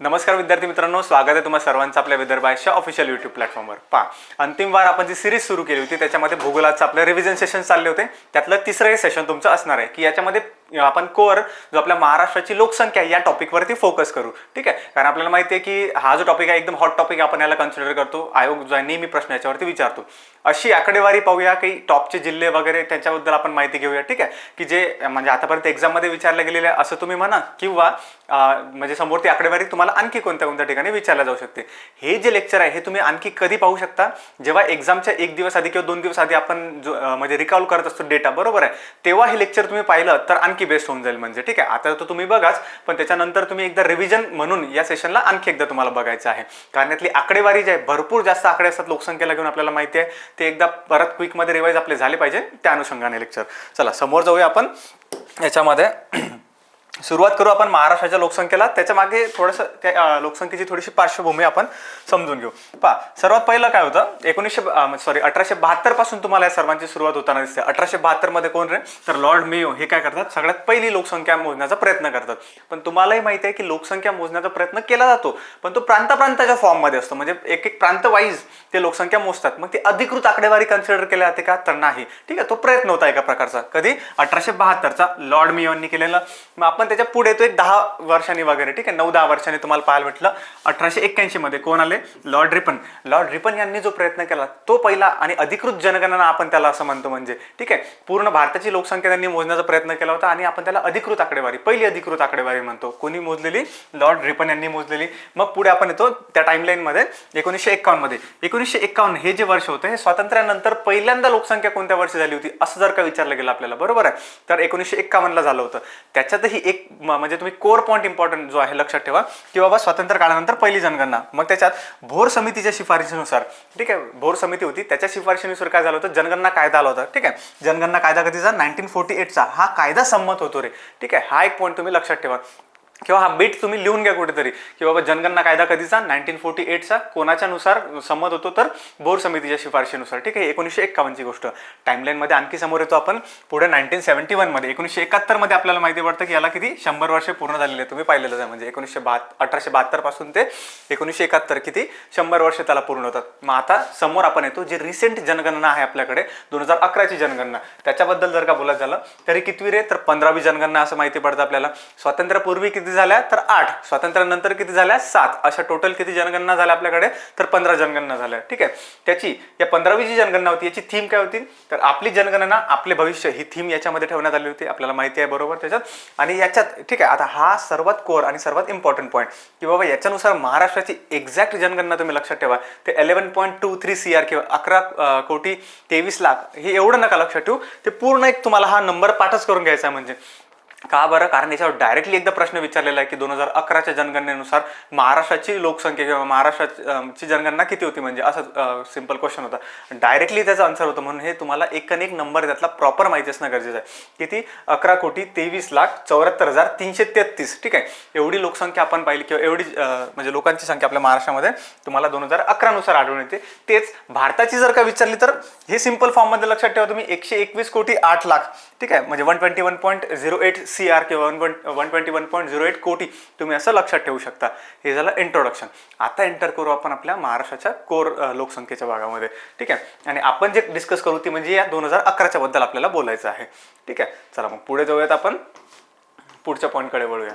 नमस्कार विद्यार्थी मित्रांनो, स्वागत आहे तुम्हा सर्वांचं आपल्या विदर्भ आयुष्य ऑफिशियल यूट्यूब प्लॅटफॉर्मवर. अंतिम वार आपण जी सिरीज सुरू केली होती त्याच्यामध्ये भूगोलाचं आपले रिव्हिजन सेशन चालले होते. त्यातलं तिसरं सेशन तुमचं असणार आहे की याच्यामध्ये आपण कोर जो आपल्या महाराष्ट्राची लोकसंख्या या टॉपिकवरती फोकस करू. ठीक आहे, कारण आपल्याला माहिती आहे की हा जो टॉपिक आहे एकदम हॉट टॉपिक आपण याला कन्सिडर करतो. आयोग जो नेहमी प्रश्न याच्यावरती विचारतो. अशी आकडेवारी पाहूया, काही टॉपचे जिल्हे वगैरे त्याच्याबद्दल आपण माहिती घेऊया. ठीक आहे, की जे म्हणजे आतापर्यंत एक्झाममध्ये विचारले गेलेले असं तुम्ही म्हणा, किंवा म्हणजे समोर ती आकडेवारी तुम्हाला आणखी कोणत्या कोणत्या ठिकाणी विचारल्या जाऊ शकते. हे जे लेक्चर आहे हे तुम्ही आणखी कधी पाहू शकता, जेव्हा एक्झामच्या एक दिवस आधी किंवा 2 दिवस आधी आपण म्हणजे रिकॉल करत असतो डेटा, बरोबर आहे, तेव्हा हे लेक्चर तुम्ही पाहिलं तर आणखी बेस्ट होऊन जाईल. म्हणजे ठीक आहे, आता तर तुम्ही बघाच, पण त्याच्यानंतर तुम्ही एकदा रिव्हिजन म्हणून या सेशनला आणखी एकदा तुम्हाला बघायचं आहे. कारण यातली आकडेवारी जी आहे, भरपूर जास्त आकडे असतात लोकसंख्येला घेऊन, आपल्याला माहिती आहे. ते एकदा परत क्विकमध्ये रिवाइज आपले झाले पाहिजे, त्या अनुषंगाने लेक्चर. चला समोर जाऊया आपण. याच्यामध्ये सुरुवात करू आपण महाराष्ट्राच्या लोकसंख्येला. त्याच्या मागे थोडंसं त्या लोकसंख्येची थोडीशी पार्श्वभूमी आपण समजून घेऊ. सर्वात पहिलं काय होतं, 1872 पासून तुम्हाला या सर्वांची सुरुवात होताना दिसते. 1872 मध्ये कोण रे, तर लॉर्ड मेयो हे काय करतात, सगळ्यात पहिली लोकसंख्या मोजण्याचा प्रयत्न करतात. पण तुम्हालाही माहिती आहे की लोकसंख्या मोजण्याचा प्रयत्न केला जातो, पण तो प्रांताच्या फॉर्ममध्ये असतो. म्हणजे एक एक प्रांत वाईज ते लोकसंख्या मोजतात. मग ती अधिकृत आकडेवारी कन्सिडर केली जाते का, तर नाही. ठीक आहे, तो प्रयत्न होता एका प्रकारचा. कधी, 1872चा लॉर्ड मेयोनी केलेला. मग आपण त्याच्या पुढे तो एक 10 वर्षांनी वगैरे, ठीक आहे, 9-10 वर्षांनी तुम्हाला पाहायला भेटलं. 1881 मध्ये कोण आले, लॉर्ड रिपन यांनी जो प्रयत्न केला तो पहिला आणि अधिकृत जनगणना आपण त्याला असं म्हणतो. म्हणजे ठीक आहे, पूर्ण भारताची लोकसंख्या त्यांनी मोजण्याचा प्रयत्न केला होता आणि आपण त्याला अधिकृत आकडेवारी, पहिली अधिकृत आकडेवारी म्हणतो. कोणी मोजलेली, लॉर्ड रिपन यांनी मोजलेली. मग पुढे आपण येतो त्या टाइमलाईन मध्ये 1951 मध्ये. 1951 हे जे वर्ष होतं, हे स्वातंत्र्यानंतर पहिल्यांदा लोकसंख्या कोणत्या वर्षी झाली होती असं जर का विचारलं गेलं आपल्याला, बरोबर आहे, तर 1951 ला झालं होतं. त्याच्यातही एक म्हणजे तुम्ही कोर पॉईंट इम्पॉर्टंट जो आहे लक्षात ठेवा की बाबा स्वातंत्र्य काळानंतर पहिली जनगणना. मग त्याच्यात भोर समितीच्या शिफारशीनुसार, ठीक आहे, भोर समिती होती, त्याच्या शिफारशीनुसार काय झालं होतं, जनगणना कायदा आला होता. ठीक आहे, जनगणना कायदा कधीचा, 1948चा. हा कायदा संमत होतो रे. ठीक आहे, हा एक पॉईंट तुम्ही लक्षात ठेवा किंवा हा बीट तुम्ही लिहून घ्या कुठेतरी की बाबा जनगणना कायदा कधीचा, 1948चा. कोणाच्या नुसार संमत होतो, तर भोर समितीच्या शिफारशीनुसार. ठीक आहे, 1951 ची गोष्ट. टाइमलाईन मध्ये आणखी समोर येतो आपण पुढे 1971 मध्ये. 1971 मध्ये आपल्याला माहिती पडतं की याला किती 100 वर्ष पूर्ण झालेले. तुम्ही पाहिलेलं आहे, म्हणजे 1872 पासून ते 1971 किती 100 वर्ष त्याला पूर्ण होतात. मग आता समोर आपण येतो जी रिसेंट जनगणना आहे आपल्याकडे, 2011 ची जनगणना. त्याच्याबद्दल जर का बोलायचं झालं तरी कितवी रे, तर 15वी जनगणना असं माहिती पडतं आपल्याला. स्वातंत्र्यापूर्वी किती झाल्या, तर 8. स्वातंत्र्यानंतर किती झाल्या, 7. अशा टोटल किती जनगणना झाल्या आपल्याकडे, तर 15 जनगणना झाल्या. ठीक आहे, त्याची या 15वी जी जनगणना होती याची थीम काय होती, तर आपली जनगणना आपले भविष्य, ही थीम याच्यामध्ये ठेवण्यात आली होती. आपल्याला माहिती आहे, बरोबर, त्याच्यात. आणि याच्यात ठीक आहे, आता हा सर्वात कोर आणि सर्वात इम्पॉर्टंट पॉईंट की बाबा याच्यानुसार महाराष्ट्राची एक्झॅक्ट जनगणना तुम्ही लक्षात ठेवा, ते 11.23 CR किंवा 11,23,00,000 हे एवढं नका लक्षात ठेवू. ते पूर्ण एक तुम्हाला हा नंबर पाठच करून घ्यायचा आहे. म्हणजे का बरं, कारण याच्यावर डायरेक्टली एकदा प्रश्न विचारलेला आहे की 2011च्या जनगणनेनुसार महाराष्ट्राची लोकसंख्या किंवा महाराष्ट्राची जनगणना किती होती, म्हणजे असं सिंपल क्वेश्चन होता. डायरेक्टली त्याचा आन्सर होतं. म्हणून हे तुम्हाला एक नंबर त्यातला प्रॉपर माहिती असणं गरजेचं आहे. किती, 11,23,74,333. ठीक आहे, एवढी लोकसंख्या आपण पाहिली किंवा एवढी म्हणजे लोकांची संख्या आपल्या महाराष्ट्रामध्ये तुम्हाला 2011 नुसार आढळून येते. तेच भारताची जर का विचारली तर हे सिंपल फॉर्म मध्ये लक्षात ठेवा तुम्ही, 121,08,00,000. ठीक आहे, म्हणजे 121.08 CR किंवा 121.08 कोटी तुम्ही असं लक्षात ठेवू शकता. हे झालं इंट्रोडक्शन. आता एंटर करू आपण आपल्या महाराष्ट्राच्या कोर लोकसंख्येच्या भागामध्ये. ठीक आहे, आणि आपण जे डिस्कस करू ती म्हणजे या 2011च्या बद्दल आपल्याला बोलायचं आहे. ठीक आहे, चला मग पुढे जाऊयात, आपण पुढच्या पॉईंटकडे वळूया.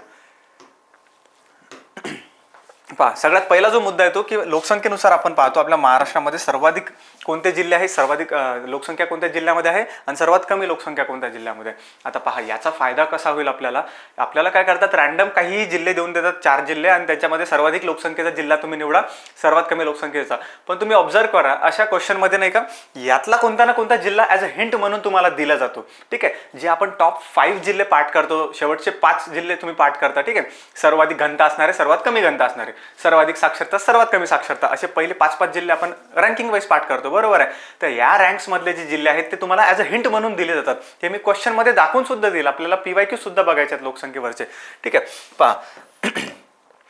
सगळ्यात पहिला जो मुद्दा येतो की लोकसंख्येनुसार आपण पाहतो आपल्या महाराष्ट्रामध्ये सर्वाधिक कोणते जिल्हे आहे, सर्वाधिक लोकसंख्या कोणत्या जिल्ह्यामध्ये आहे आणि सर्वात कमी लोकसंख्या कोणत्या जिल्ह्यामध्ये. आता पहा, याचा फायदा कसा होईल आपल्याला. काय करतात, रॅन्डम काहीही जिल्हे देऊन देतात, 4 जिल्हे, आणि त्याच्यामध्ये सर्वाधिक लोकसंख्येचा जिल्हा तुम्ही निवडा, सर्वात कमी लोकसंख्येचा. पण तुम्ही ऑब्झर्व करा, अशा क्वेश्चन मध्ये नाही का, यातला कोणता ना कोणता जिल्हा ॲज अ हिंट म्हणून तुम्हाला दिला जातो. ठीक आहे, जे आपण टॉप 5 जिल्हे पाठ करतो, शेवटचे 5 जिल्हे तुम्ही पाठ करता. ठीक आहे, सर्वाधिक घनता असणारे, सर्वात कमी घनता असणारे, सर्वाधिक साक्षरता, सर्वात कमी साक्षरता, असे पहिले 5-5 जिल्हे आपण रँकिंग वाईज पाठ करतो, बरोबर आहे. तर या रँक्स मधले जे जिल्हे आहेत ते तुम्हाला ॲज अ हिंट म्हणून दिले जातात. हे मी क्वेश्चन मध्ये दाखवून सुद्धा देईल, आपल्याला PYQ सुद्धा बघायचे आहेत लोकसंख्येवरचे. ठीक आहे, पहा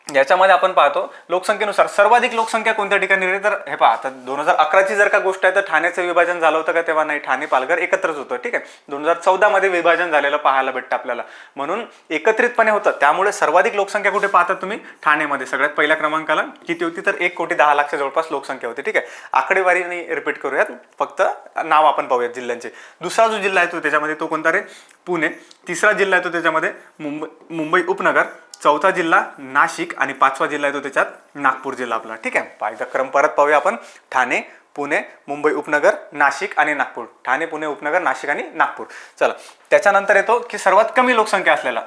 याच्यामध्ये आपण पाहतो लोकसंख्येनुसार सर्वाधिक लोकसंख्या कोणत्या ठिकाणी राहिली, तर हे पहा आता 2011ची जर का गोष्ट आहे तर ठाण्याचं विभाजन झालं होतं का तेव्हा नाही, ठाणे पालघर एकत्रच होतं. ठीक आहे, 2014 मध्ये विभाजन झालेलं पाहायला भेटतं आपल्याला, म्हणून एकत्रितपणे होतं. त्यामुळे सर्वाधिक लोकसंख्या कुठे पाहतात तुम्ही, ठाण्यामध्ये सगळ्यात पहिल्या क्रमांकाला किती होती तर 1,10,00,000च्या जवळपास लोकसंख्या होती. ठीक आहे, आकडेवारी रिपीट करूयात, फक्त नाव आपण पाहूयात जिल्ह्यांचे. दुसरा जो जिल्हा आहे तो त्याच्यामध्ये तो कोणता रे, पुणे. तिसरा जिल्हा आहे तो त्याच्यामध्ये मुंबई उपनगर. चौथा जिल्हा नाशिक आणि पाचवा जिल्हा आहे तो त्याच्यात नागपूर जिल्हा आपला. ठीक आहे, एकदा क्रम परत पाहूया आपण. ठाणे, पुणे, मुंबई उपनगर, नाशिक आणि नागपूर. ठाणे, पुणे, उपनगर, नाशिक आणि नागपूर. चला, त्याच्यानंतर येतो की सर्वात कमी लोकसंख्या असलेला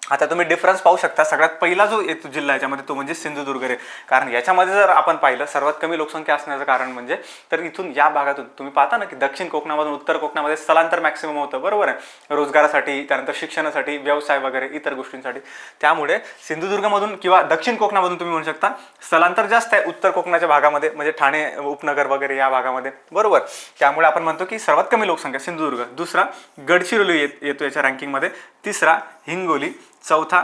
आता तुम्ही डिफरन्स पाहू शकता. सगळ्यात पहिला जो येतो जिल्हा याच्यामध्ये तो म्हणजे सिंधुदुर्ग रे. कारण याच्यामध्ये जर आपण पाहिलं सर्वात कमी लोकसंख्या असण्याचं कारण म्हणजे तर इथून या भागातून तुम्ही पाहता ना की दक्षिण कोकणामधून उत्तर कोकणामध्ये स्थलांतर मॅक्सिमम होतं, बरोबर आहे, रोजगारासाठी, त्यानंतर शिक्षणासाठी, व्यवसाय वगैरे इतर गोष्टींसाठी. त्यामुळे सिंधुदुर्गमधून किंवा दक्षिण कोकणामधून तुम्ही म्हणू शकता स्थलांतर जास्त आहे उत्तर कोकणाच्या भागामध्ये, म्हणजे ठाणे उपनगर वगैरे या भागामध्ये, बरोबर. त्यामुळे आपण म्हणतो की सर्वात कमी लोकसंख्या सिंधुदुर्ग. दुसरा गडचिरोली येतो याच्या रँकिंगमध्ये. तिसरा हिंगोली. चौथा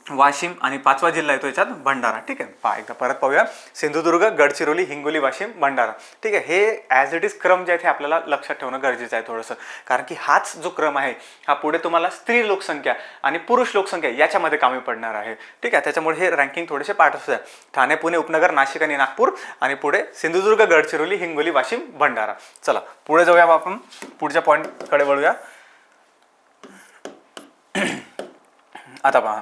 वाशिम आणि पाचवा जिल्हा येतो याच्यात भंडारा. ठीक आहे, पहा एकदा परत पाहूया. सिंधुदुर्ग, गडचिरोली, हिंगोली, वाशिम, भंडारा. ठीक आहे, हे ॲज इट इज क्रम जे आहे ते आपल्याला लक्षात ठेवणं गरजेचं आहे थोडंसं, कारण की हाच जो क्रम आहे हा पुढे तुम्हाला स्त्री लोकसंख्या आणि पुरुष लोकसंख्या याच्यामध्ये कामी पडणार आहे. ठीक आहे, त्याच्यामुळे हे रँकिंग थोडेसे पार्ट असतात. ठाणे, पुणे, उपनगर, नाशिक आणि नागपूर आणि पुढे सिंधुदुर्ग, गडचिरोली, हिंगोली, वाशिम, भंडारा. चला पुढे जाऊया आपण, पुढच्या पॉईंटकडे वळूया. आता पहा,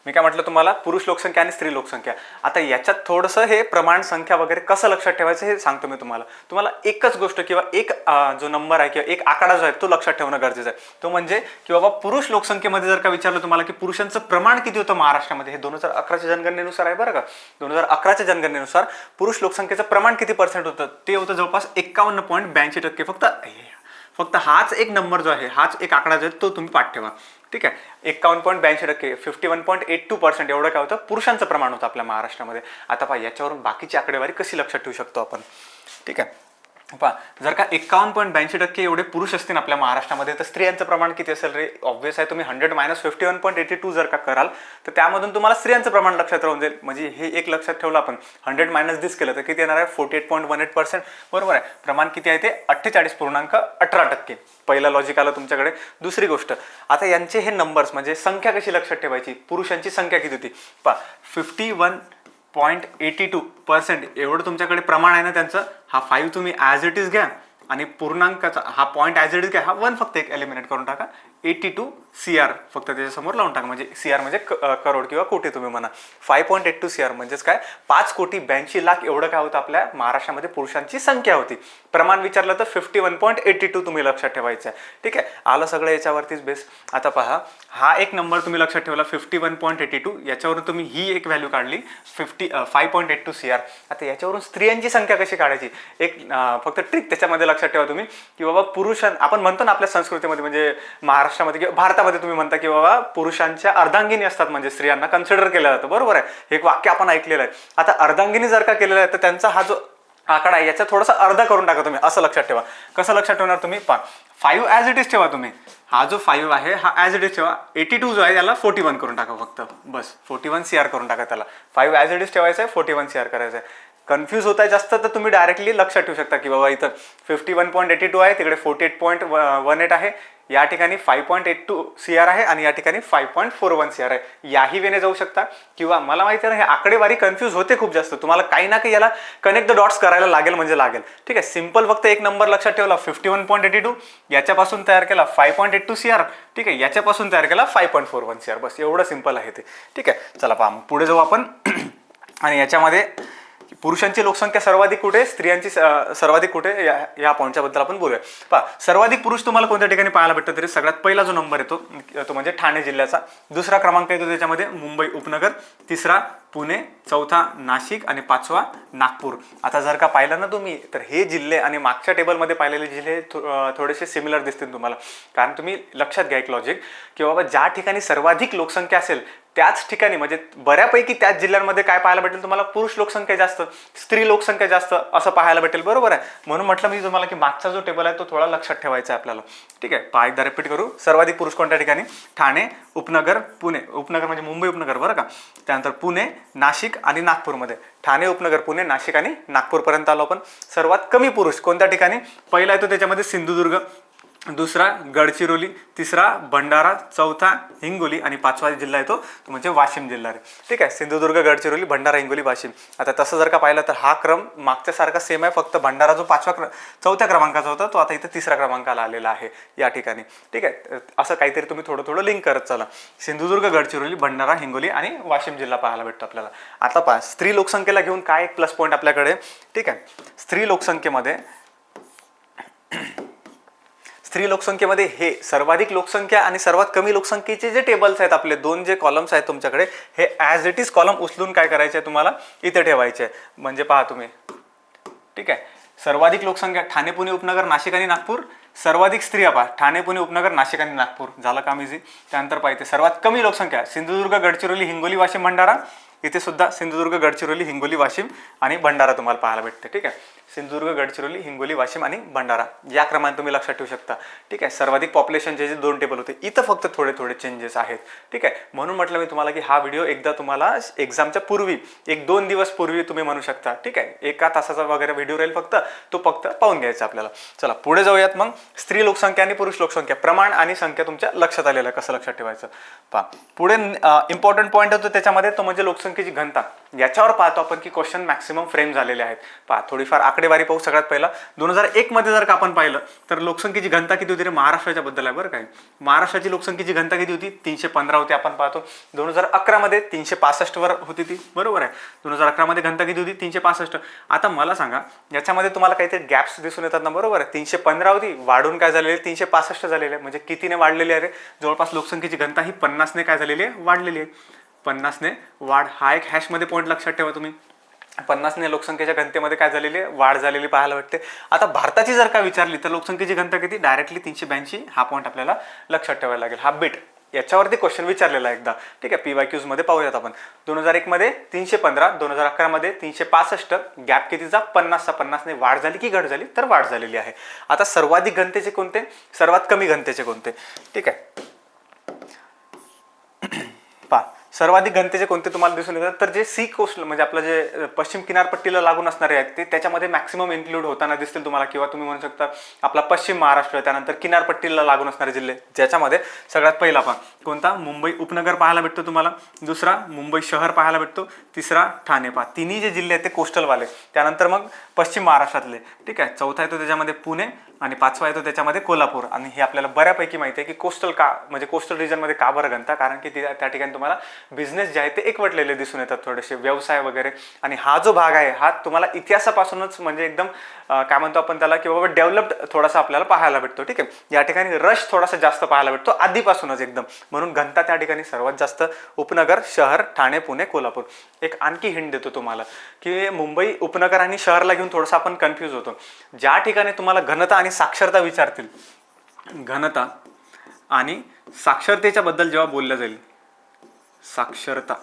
मी काय म्हटलं तुम्हाला, पुरुष लोकसंख्या आणि स्त्री लोकसंख्या. आता याच्यात थोडंसं हे प्रमाण संख्या वगैरे कसं लक्षात ठेवायचं हे सांगतो मी तुम्हाला. तुम्हाला एकच गोष्ट किंवा एक जो नंबर आहे किंवा एक आकडा जो आहे तो लक्षात ठेवणं गरजेचं आहे. तो म्हणजे की बाबा पुरुष लोकसंख्येमध्ये जर का विचारलं तुम्हाला की पुरुषांचं प्रमाण किती होतं महाराष्ट्रामध्ये, हे 2011च्या जनगणनेनुसार आहे बरं का. 2011च्या जनगणनेनुसार पुरुष लोकसंख्येचं प्रमाण किती % होतं, ते होतं जवळपास 51.82%. फक्त हाच एक नंबर जो आहे, हाच एक आकडा जो आहे तो तुम्ही पाठ ठेवा. ठीक आहे, 51.82%, 51.82% एवढं काय होतं पुरुषांचं प्रमाण होतं आपल्या महाराष्ट्रामध्ये. आता पहा याच्यावरून बाकीची आकडेवारी कशी लक्षात ठेवू शकतो आपण. ठीक आहे, पहा जर का 51.82% एवढे पुरुष असतील आपल्या महाराष्ट्रामध्ये तर स्त्रियांचं प्रमाण किती असेल रे. ऑब्व्हियस आहे, तुम्ही 100 - 51.82 जर का कराल तर त्यामधून तुम्हाला स्त्रियांचं प्रमाण लक्षात राहून जाईल. म्हणजे हे एक लक्षात ठेवलं आपण, 100 - दिस केलं तर किती येणार आहे, 48.18%. बरोबर आहे, प्रमाण किती आहे ते 48.18%. पहिला लॉजिक आलं तुमच्याकडे. दुसरी गोष्ट, आता यांचे हे नंबर्स म्हणजे संख्या कशी लक्षात ठेवायची, पुरुषांची संख्या किती होती पहा, 51.82% एवढं तुमच्याकडे प्रमाण आहे ना त्यांचं. हा 5 तुम्ही ॲज इट इज घ्या आणि पूर्णांकाचा हा पॉईंट ॲज इट इज घ्या, हा 1 फक्त एक एलिमिनेट करून टाका. 82 CR फक्त त्याच्यासमोर लावून टाका, म्हणजे CR म्हणजे करोड किंवा कोटी तुम्ही म्हणा. 5.82 CR म्हणजेच काय, 5,82,00,000 एवढं काय होतं आपल्या महाराष्ट्रामध्ये पुरुषांची संख्या होती. प्रमाण विचारलं तर 51.82 तुम्ही लक्षात ठेवायचं आहे. ठीक आहे, आलं सगळं याच्यावरतीच बेस. आता पहा, हा एक नंबर तुम्ही लक्षात ठेवला 51.82, याच्यावरून तुम्ही ही एक व्हॅल्यू काढली 5.82 CR. आता याच्यावरून स्त्रियांची संख्या कशी काढायची, एक फक्त ट्रिक त्याच्यामध्ये लक्षात ठेवा तुम्ही की बाबा आपण म्हणतो ना आपल्या संस्कृतीमध्ये म्हणजे महाराष्ट्रामध्ये किंवा भारतामध्ये तुम्ही म्हणता की बाबा पुरुषांच्या अर्धांगिनी असतात, म्हणजे स्त्रियांना कन्सिडर केलं जातं, बरोबर आहे, हे एक वाक्य आपण ऐकलेलं आहे. आता अर्धांगिनी जर का केलेलं आहे तर त्यांचा हा जो आकडा आहे याचा थोडासा अर्धा करून टाका तुम्ही, असं लक्षात ठेवा. कसं लक्षात ठेवणार तुम्ही, 5 ॲज इट इज ठेवा तुम्ही. हा जो 5 आहे हा ॲज इट इज ठेवा. 82 जो आहे त्याला 41 करून टाका फक्त, बस 41 CR करून टाका त्याला. 5 ॲज इट इज ठेवायचं आहे, 41 CR करायचं आहे. कन्फ्यूज होत आहे जास्त तर तुम्ही डायरेक्टली लक्षात ठेवू शकता की बाबा इथं 51.82 आहे, तिकडे 48.18 आहे, या ठिकाणी 5.82 CR आहे आणि या ठिकाणी 5.41 CR आहे. याही वेने जाऊ शकता किंवा मला माहिती आहे ना, हे आकडेवारी कन्फ्यूज होते खूप जास्त, तुम्हाला काही ना काही याला कनेक्ट द डॉट्स करायला लागेल म्हणजे लागेल. ठीक आहे, सिंपल फक्त एक नंबर लक्षात ठेवला 51.82, याच्यापासून तयार केला 5.82 CR. ठीक आहे, याच्यापासून तयार केला 5.41 CR, बस एवढं सिंपल आहे ते. ठीक आहे, चला पहा पुढे जाऊ आपण. आणि याच्यामध्ये पुरुषांची लोकसंख्या सर्वाधिक कुठे, स्त्रियांची सर्वाधिक कुठे, या पॉईंटच्या बद्दल आपण बोलूया. पहा, सर्वाधिक पुरुष तुम्हाला कोणत्या ठिकाणी पाहायला भेटतं तरी सगळ्यात पहिला जो नंबर येतो तो म्हणजे ठाणे जिल्ह्याचा. दुसरा क्रमांक येतो त्याच्यामध्ये मुंबई उपनगर. तिसरा पुणे. चौथा नाशिक आणि पाचवा नागपूर. आता जर का पाहिलं ना तुम्ही तर हे जिल्हे आणि मागच्या टेबलमध्ये पाहिलेले जिल्हे थोडेसे सिमिलर दिसतील तुम्हाला, कारण तुम्ही लक्षात घ्या एक लॉजिक की बाबा ज्या ठिकाणी सर्वाधिक लोकसंख्या असेल त्याच ठिकाणी म्हणजे बऱ्यापैकी त्याच जिल्ह्यांमध्ये काय पाहायला भेटेल तुम्हाला, पुरुष लोकसंख्या जास्त, स्त्री लोकसंख्या जास्त असं पाहायला भेटेल. बरोबर आहे. म्हणून म्हटलं मी तुम्हाला की मागचा जो टेबल आहे तो थोडा लक्षात ठेवायचा आहे आपल्याला. ठीक आहे, पहा एकदा रिपीट करू. सर्वाधिक पुरुष कोणत्या ठिकाणी, ठाणे, उपनगर, पुणे. उपनगर म्हणजे मुंबई उपनगर बरं का. त्यानंतर पुणे, नाशिक आणि नागपूरमध्ये. ठाणे, उपनगर, पुणे, नाशिक आणि नागपूरपर्यंत आलो आपण. सर्वात कमी पुरुष कोणत्या ठिकाणी, पहिला येतो त्याच्यामध्ये सिंधुदुर्ग, दुसरा गडचिरोली, तिसरा भंडारा, चौथा हिंगोली आणि पाचवा जिल्हा येतो तो म्हणजे वाशिम जिल्हा रे. ठीक आहे, सिंधुदुर्ग, गडचिरोली, भंडारा, हिंगोली, वाशिम. आता तसं जर का पाहिलं तर हा क्रम मागच्या सारखा सेम आहे, फक्त भंडारा जो चौथ्या क्रमांकाचा होता तो आता इथे तिसऱ्या क्रमांकाला आलेला आहे या ठिकाणी. ठीक आहे, असं काहीतरी तुम्ही थोडं थोडं लिंक करत चला. सिंधुदुर्ग, गडचिरोली, भंडारा, हिंगोली आणि वाशिम जिल्हा पाहायला भेटतो आपल्याला. आता पहा, स्त्री लोकसंख्येला घेऊन काय एक प्लस पॉईंट आपल्याकडे. ठीक आहे, स्त्री लोकसंख्येमध्ये हे सर्वाधिक लोकसंख्या आणि सर्वात कमी लोकसंख्येचे जे टेबल्स आहेत आपले, दोन जे कॉलम्स आहेत तुमच्याकडे, हे ॲज इट इज कॉलम उचलून काय करायचे तुम्हाला इथे ठेवायचे. म्हणजे पहा तुम्ही, ठीक आहे, सर्वाधिक लोकसंख्या ठाणे, पुणे, उपनगर, नाशिक आणि नागपूर. सर्वाधिक स्त्रिया पहा, ठाणे, पुणे, उपनगर, नाशिक आणि नागपूर. झालं काम इझी. त्यानंतर पाहिजे सर्वात कमी लोकसंख्या, सिंधुदुर्ग, गडचिरोली, हिंगोली, वाशिम, भंडारा. इथे सुद्धा सिंधुदुर्ग, गडचिरोली, हिंगोली, वाशिम आणि भंडारा तुम्हाला पाहायला भेटते. ठीक आहे, सिंधुदुर्ग, गडचिरोली, हिंगोली, वाशिम आणि भंडारा या क्रमाने तुम्ही लक्षात ठेवू शकता. ठीक आहे, सर्वाधिक पॉप्युलेशनचे जे दोन टेबल होते इथं फक्त थोडे थोडे चेंजेस आहेत. ठीक आहे, म्हणून म्हटलं मी तुम्हाला की हा व्हिडिओ एकदा तुम्हाला एक्झामच्या पूर्वी 1-2 दिवस पूर्वी तुम्ही म्हणू शकता. ठीक आहे, 1 तासाचा वगैरे व्हिडिओ राहील, तो फक्त पाहून घ्यायचा आपल्याला. चला पुढे जाऊयात. मग स्त्री लोकसंख्या आणि पुरुष लोकसंख्या, प्रमाण आणि संख्या तुमच्या लक्षात आलेलं आहे, कसं लक्षात ठेवायचं पहा. पुढे इम्पॉर्टंट पॉईंट होतो त्याच्यामध्ये, तो म्हणजे लोकसंख्येची घनता. याच्यावर पाहतो आपण की क्वेश्चन मॅक्सिमम फ्रेम झालेले आहेत. पहा थोडीफार आकडेवारी पाहू. सगळ्यात पहिला 2001 मध्ये जर का आपण पाहिलं तर लोकसंख्येची घनता किती होती रे, महाराष्ट्राच्या बद्दल आहे बरं काय. महाराष्ट्राची लोकसंख्येची घनता किती होती, 315 होती आपण पाहतो. 2011 मध्ये 365 वर होती ती. बरोबर आहे, 2011 मध्ये घनता किती होती, 365. आता मला सांगा, याच्यामध्ये तुम्हाला काहीतरी गॅप्स दिसून येतात ना. बरोबर आहे, 315 होती, वाढून काय झालेली, 365 झालेली आहे. म्हणजे कितीने वाढलेली आहे रे, जवळपास लोकसंख्येची घनता ही 50 ने काय झालेली आहे, वाढलेली आहे. 50 ने वाढ, हा एक हॅशमध्ये पॉईंट लक्षात ठेवा तुम्ही. 50 ने लोकसंख्येच्या घनतेमध्ये काय झालेली आहे, वाढ झालेली पाहायला भेटते. आता भारताची जर का विचारली तर लोकसंख्येची घनता किती, डायरेक्टली 382. हा पॉईंट आपल्याला लक्षात ठेवायला लागेल. हा बिट याच्यावरती क्वेश्चन विचारलेला एकदा. ठीक आहे, PYQs मध्ये पाहूयात आपण. 2001 मध्ये 315, 2011 मध्ये 365. गॅप कितीचा, 50चा. 50 ने वाढ झाली की घट झाली, तर वाढ झालेली आहे. आता सर्वाधिक घनतेचे कोणते, सर्वात कमी घनतेचे कोणते. ठीक आहे, पहा सर्वाधिक घनतेचे कोणते तुम्हाला दिसून येतात, तर जे सी कोस्ट म्हणजे आपलं जे पश्चिम किनारपट्टीला लागून असणारे आहेत ते त्याच्यामध्ये मॅक्सिमम इन्क्लूड होताना दिसतील तुम्हाला. किंवा तुम्ही म्हणू शकता आपला पश्चिम महाराष्ट्र, त्यानंतर किनारपट्टीला लागून असणारे जिल्हे, ज्याच्यामध्ये सगळ्यात पहिला पहा कोणता, मुंबई उपनगर पाहायला भेटतो तुम्हाला. दुसरा मुंबई शहर पाहायला भेटतो. तिसरा ठाणे. पहा तिन्ही जे जिल्हे आहेत ते कोस्टलवाले. त्यानंतर मग पश्चिम महाराष्ट्रातले. ठीक आहे, चौथा येतो त्याच्यामध्ये पुणे आणि पाचवा येतो त्याच्यामध्ये कोल्हापूर. आणि हे आपल्याला बऱ्यापैकी माहिती आहे की कोस्टल का, म्हणजे कोस्टल रिजनमध्ये का बरं घनता, कारण की त्या ठिकाणी तुम्हाला बिझनेस जे आहे ते एकवटलेले दिसून येतात, थोडेसे व्यवसाय वगैरे. आणि हा जो भाग आहे हा तुम्हाला इतिहासापासूनच म्हणजे एकदम काय म्हणतो आपण त्याला की बाबा डेव्हलप्ड थोडासा आपल्याला पाहायला भेटतो. ठीक आहे, या ठिकाणी रश थोडासा जास्त पाहायला भेटतो आधीपासूनच एकदम. म्हणून घनता त्या ठिकाणी सर्वात जास्त उपनगर, शहर, ठाणे, पुणे, कोल्हापूर. एक आणखी हिंट देतो तुम्हाला की मुंबई उपनगर आणि शहरला घेऊन थोडंसं आपण कन्फ्यूज होतो. ज्या ठिकाणी तुम्हाला घनता आणि साक्षरता विचारतील, घनता आणि साक्षरतेच्या बद्दल जेव्हा बोललं जाईल, साक्षरता.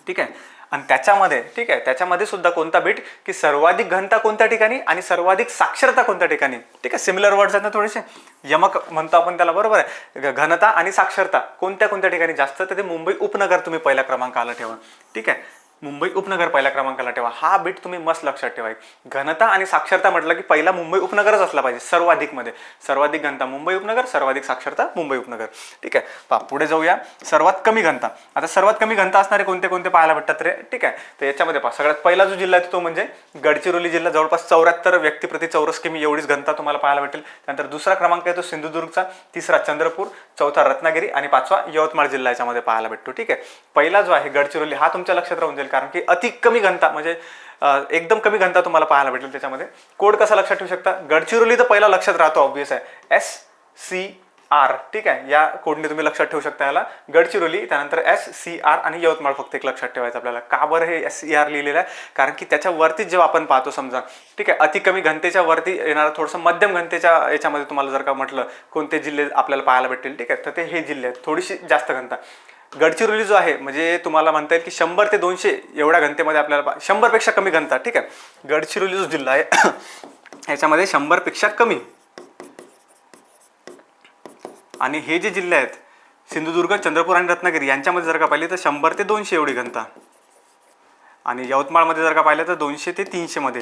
ठीक आहे, आणि त्याच्यामध्ये ठीक आहे त्याच्यामध्ये सुद्धा कोणता बिट की सर्वाधिक घनता कोणत्या ठिकाणी आणि सर्वाधिक साक्षरता कोणत्या ठिकाणी. ठीक आहे, सिमिलर वर्ड्स आहेत ना थोडेसे, यमक म्हणतो आपण त्याला. बरोबर आहे, घनता आणि साक्षरता कोणत्या कोणत्या ठिकाणी जास्त, तर ते मुंबई उपनगर तुम्ही पहिल्या क्रमांकाला ठेवा. ठीक आहे, मुंबई उपनगर पहिल्या क्रमांकाला ठेवा. हा बिट तुम्ही मस्त लक्षात ठेवा. घनता आणि साक्षरता म्हटलं की पहिला मुंबई उपनगरच असला पाहिजे सर्वाधिक मध्ये. सर्वाधिक घनता मुंबई उपनगर, सर्वाधिक साक्षरता मुंबई उपनगर. ठीक आहे, पहा पुढे जाऊया. सर्वात कमी घनता. आता सर्वात कमी घनता असणारे कोणते कोणते पाहायला भेटतात रे. ठीक आहे, तर याच्यामध्ये पहा सगळ्यात पहिला जो जिल्हा आहे तो म्हणजे गडचिरोली जिल्हा. जवळपास 74 व्यक्ती प्रति चौरस किमी एवढीच घनता तुम्हाला पाहायला भेटेल. त्यानंतर दुसरा क्रमांक आहे तो सिंधुदुर्गचा, तिसरा चंद्रपूर, चौथा रत्नागिरी आणि पाचवा यवतमाळ जिल्हा याच्यामध्ये पाहायला भेटतो. ठीक आहे, पहिला जो आहे गडचिरोली हा तुमच्या लक्षात राहून जाईल, कारण की अति कमी घनता म्हणजे एकदम कमी घनता तुम्हाला पाहायला भेटेल. त्याच्यामध्ये कोड कसा लक्षात ठेवू शकता, गडचिरोली तर पहिला लक्षात राहतो, ऑब्विस आहे, SCR. ठीक आहे, या कोडने तुम्ही लक्षात ठेवू शकता याला, गडचिरोली. त्यानंतर SCR आणि यवतमाळ फक्त एक लक्षात ठेवायचं आपल्याला. का बरं हे SCR लिहिलेलं आहे, कारण की त्याच्या वरतीच जेव्हा आपण पाहतो समजा, ठीक आहे, अति कमी घनतेच्या वरती येणारा थोडंसं मध्यम घनतेच्या याच्यामध्ये तुम्हाला जर का म्हटलं कोणते जिल्हे आपल्याला पाहायला भेटतील, ठीक आहे, तर ते हे जिल्हे आहेत थोडीशी जास्त घनता. गडचिरोली जो आहे म्हणजे तुम्हाला म्हणता येईल की 100 ते 200 एवढ्या घनतेमध्ये आपल्याला 100 पेक्षा कमी घनता, ठीक आहे. गडचिरोली जो जिल्हा आहे याच्यामध्ये 100 पेक्षा कमी. आणि हे जे जिल्हे आहेत सिंधुदुर्ग, चंद्रपूर आणि रत्नागिरी यांच्यामध्ये जर का पाहिले तर 100 ते 200 एवढी घनता. आणि यवतमाळमध्ये जर का पाहिलं तर 200 ते 300 मध्ये,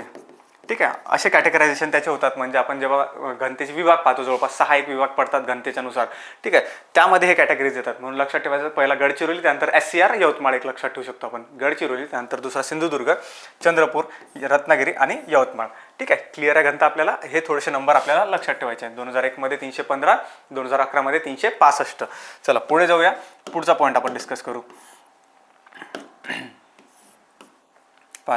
ठीक आहे. असे कॅटेगरायझेशन त्याचे होतात. म्हणजे आपण जेव्हा घनतेचे विभाग पाहतो जवळपास 6 एक विभाग पडतात घनतेच्या नुसार, ठीक आहे. त्यामध्ये हे कॅटेगरीज येतात. म्हणून लक्षात ठेवायचं, पहिला गडचिरोली, त्यानंतर SCR यवतमाळ एक लक्षात ठेवू शकतो आपण. गडचिरोली, त्यानंतर दुसरा सिंधुदुर्ग, चंद्रपूर, रत्नागिरी आणि यवतमाळ, ठीक आहे. क्लिअर आहे घनता. आपल्याला हे थोडेसे नंबर आपल्याला लक्षात ठेवायचे आहेत. 2001 मध्ये 315, 2011 मध्ये 365. चला पुढे जाऊया. पुढचा पॉईंट आपण डिस्कस करू.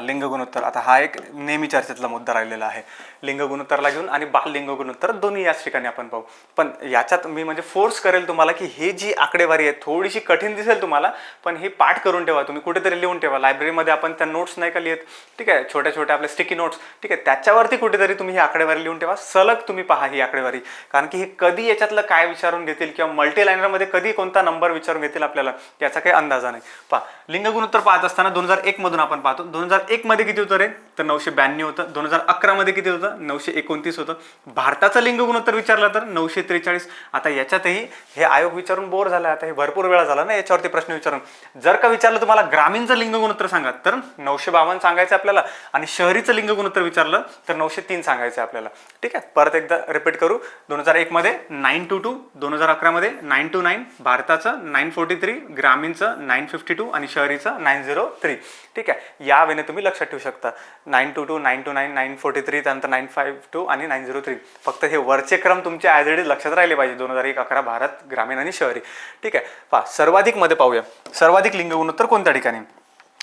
लिंग गुणोत्तर. आता हा एक नेहमी चर्चेतला मुद्दा राहिलेला आहे. लिंग गुणोत्तरला घेऊन आणि बाल लिंग गुणोत्तर दोन्ही याच ठिकाणी आपण पाहू. पण याच्यात मी म्हणजे फोर्स करेल तुम्हाला की हे जी आकडेवारी आहे थोडीशी कठीण दिसेल तुम्हाला, पण हे पाठ करून ठेवा, तुम्ही कुठेतरी लिहून ठेवा. लायब्ररीमध्ये आपण त्या नोट्स नाही का लिहित, ठीक आहे, छोट्या छोट्या आपल्या स्टिकी नोट्स, ठीक आहे, त्याच्यावरती कुठेतरी तुम्ही ही आकडेवारी लिहून ठेवा. सलग तुम्ही पहा ही आकडेवारी, कारण की हे कधी याच्यातलं काय विचारून घेतील किंवा मल्टी लायनरमध्ये कधी कोणता नंबर विचारून घेतील आपल्याला याचा काही अंदाजा नाही. पहा लिंग गुणोत्तर पाहत असताना 2001 मधून आपण पाहतो. 2001 मध्ये किती उत्तर आहे तर 992 होतं. 2011 मध्ये किती होतं 929 होतं. भारताचं लिंग गुणोत्तर विचारलं तर 943. आता याच्यातही हे आयोग विचारून बोर झाला. आता हे भरपूर वेळा झाला ना याच्यावरती प्रश्न विचारून. जर का विचारलं तुम्हाला ग्रामीणचं लिंग गुणोत्तर सांगा तर 952 सांगायचं आपल्याला, आणि शहरीचं लिंग गुणोत्तर विचारलं तर 903 सांगायचं आपल्याला, ठीक आहे. परत एकदा रिपीट करू. 2001 मध्ये 922, 2011 मध्ये 929, भारताचं 943, ग्रामीणचं 952 आणि शहरीचं 903, ठीक आहे. या वेळेने तुम्ही लक्षात ठेवू शकता. 922, 929, 943, त्यानंतर 952 आणि 903. फक्त हे वरचे क्रम तुमचे ॲज इट इज लक्षात राहिले पाहिजे. 2001, 11 भारत, ग्रामीण आणि शहरी, ठीक आहे. पहा सर्वाधिक मध्ये पाहूया. सर्वाधिक लिंग गुणोत्तर कोणत्या ठिकाणी.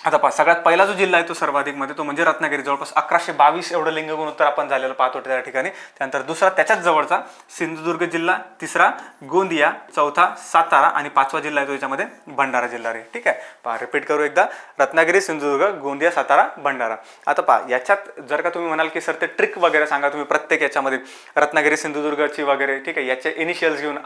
आता पहा सगळ्यात पहिला जो जिल्हा आहे तो सर्वाधिक मध्ये तो म्हणजे रत्नागिरी. जवळपास 1122 एवढं लिंग गुणोत्तर आपण झालेलं पाहतो त्या ठिकाणी. त्यानंतर दुसरा त्याच्याच जवळचा सिंधुदुर्ग जिल्हा, तिसरा गोंदिया, चौथा सातारा आणि पाचवा जिल्हा आहे तो याच्यामध्ये भंडारा जिल्हा रे, ठीक आहे. पहा रिपीट करू एकदा. रत्नागिरी, सिंधुदुर्ग, गोंदिया, सातारा, भंडारा. आता पहा याच्यात जर का तुम्ही म्हणाल की सर ते ट्रिक वगैरे सांगा तुम्ही प्रत्येक याच्यामध्ये रत्नागिरी सिंधुदुर्गची वगैरे, ठीक आहे, याचे इनिशियल्स घेऊन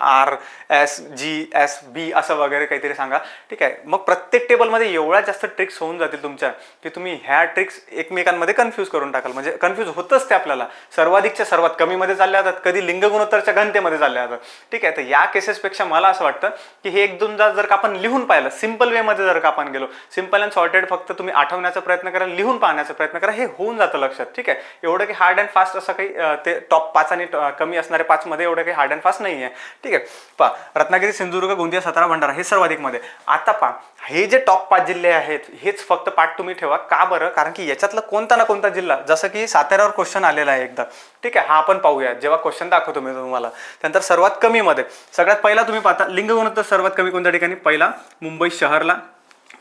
RSGSB असं वगैरे काहीतरी सांगा, ठीक आहे. मग प्रत्येक टेबलमध्ये एवढ्या जास्त ट्रिक्स होऊन जातील तुमच्या की तुम्ही ह्या ट्रिक्स एकमेकांमध्ये कन्फ्यूज करून टाकाल. म्हणजे कन्फ्यूज होतच ते आपल्याला. सर्वाधिकच्या सर्वात कमी मध्ये चालल्या जातात, कधी लिंग गुणोत्तरच्या घनतेमध्ये चालल्या जातात, ठीक आहे. तर या केसेसपेक्षा मला असं वाटतं की हे एक दोनदा जर का आपण लिहून पाहिलं, सिंपल वे मध्ये जर का आपण गेलो, सिंपल अँड सॉर्टेड, फक्त तुम्ही आठवण्याचा प्रयत्न करा, लिहून पाहण्याचा प्रयत्न करा, हे होऊन जातं लक्षात, ठीक आहे. एवढं काही हार्ड अँड फास्ट असं काही ते टॉप 5 आणि कमी असणारे 5 मध्ये एवढं काही हार्ड अँड फास्ट नाही आहे, ठीक आहे. पहा रत्नागिरी, सिंधुदुर्ग, गोंदिया, सातारा, भंडारा हे सर्वाधिक मध्ये. आता पहा हे जे टॉप 5 जिल्हे आहेत हेच फक्त पाठ तुम्ही ठेवा. का बरं, कारण की याच्यातला कोणता ना कोणता जिल्हा, जसं की साताऱ्यावर क्वेश्चन आलेला आहे एकदा, ठीक आहे, हा आपण पाहूया जेव्हा क्वेश्चन दाखवतो मी तुम्हाला. त्यानंतर सर्वात कमी मध्ये सगळ्यात पहिला तुम्ही पाहता लिंग गुणोत्तर सर्वात कमी कोणत्या ठिकाणी. पहिला मुंबई शहरला.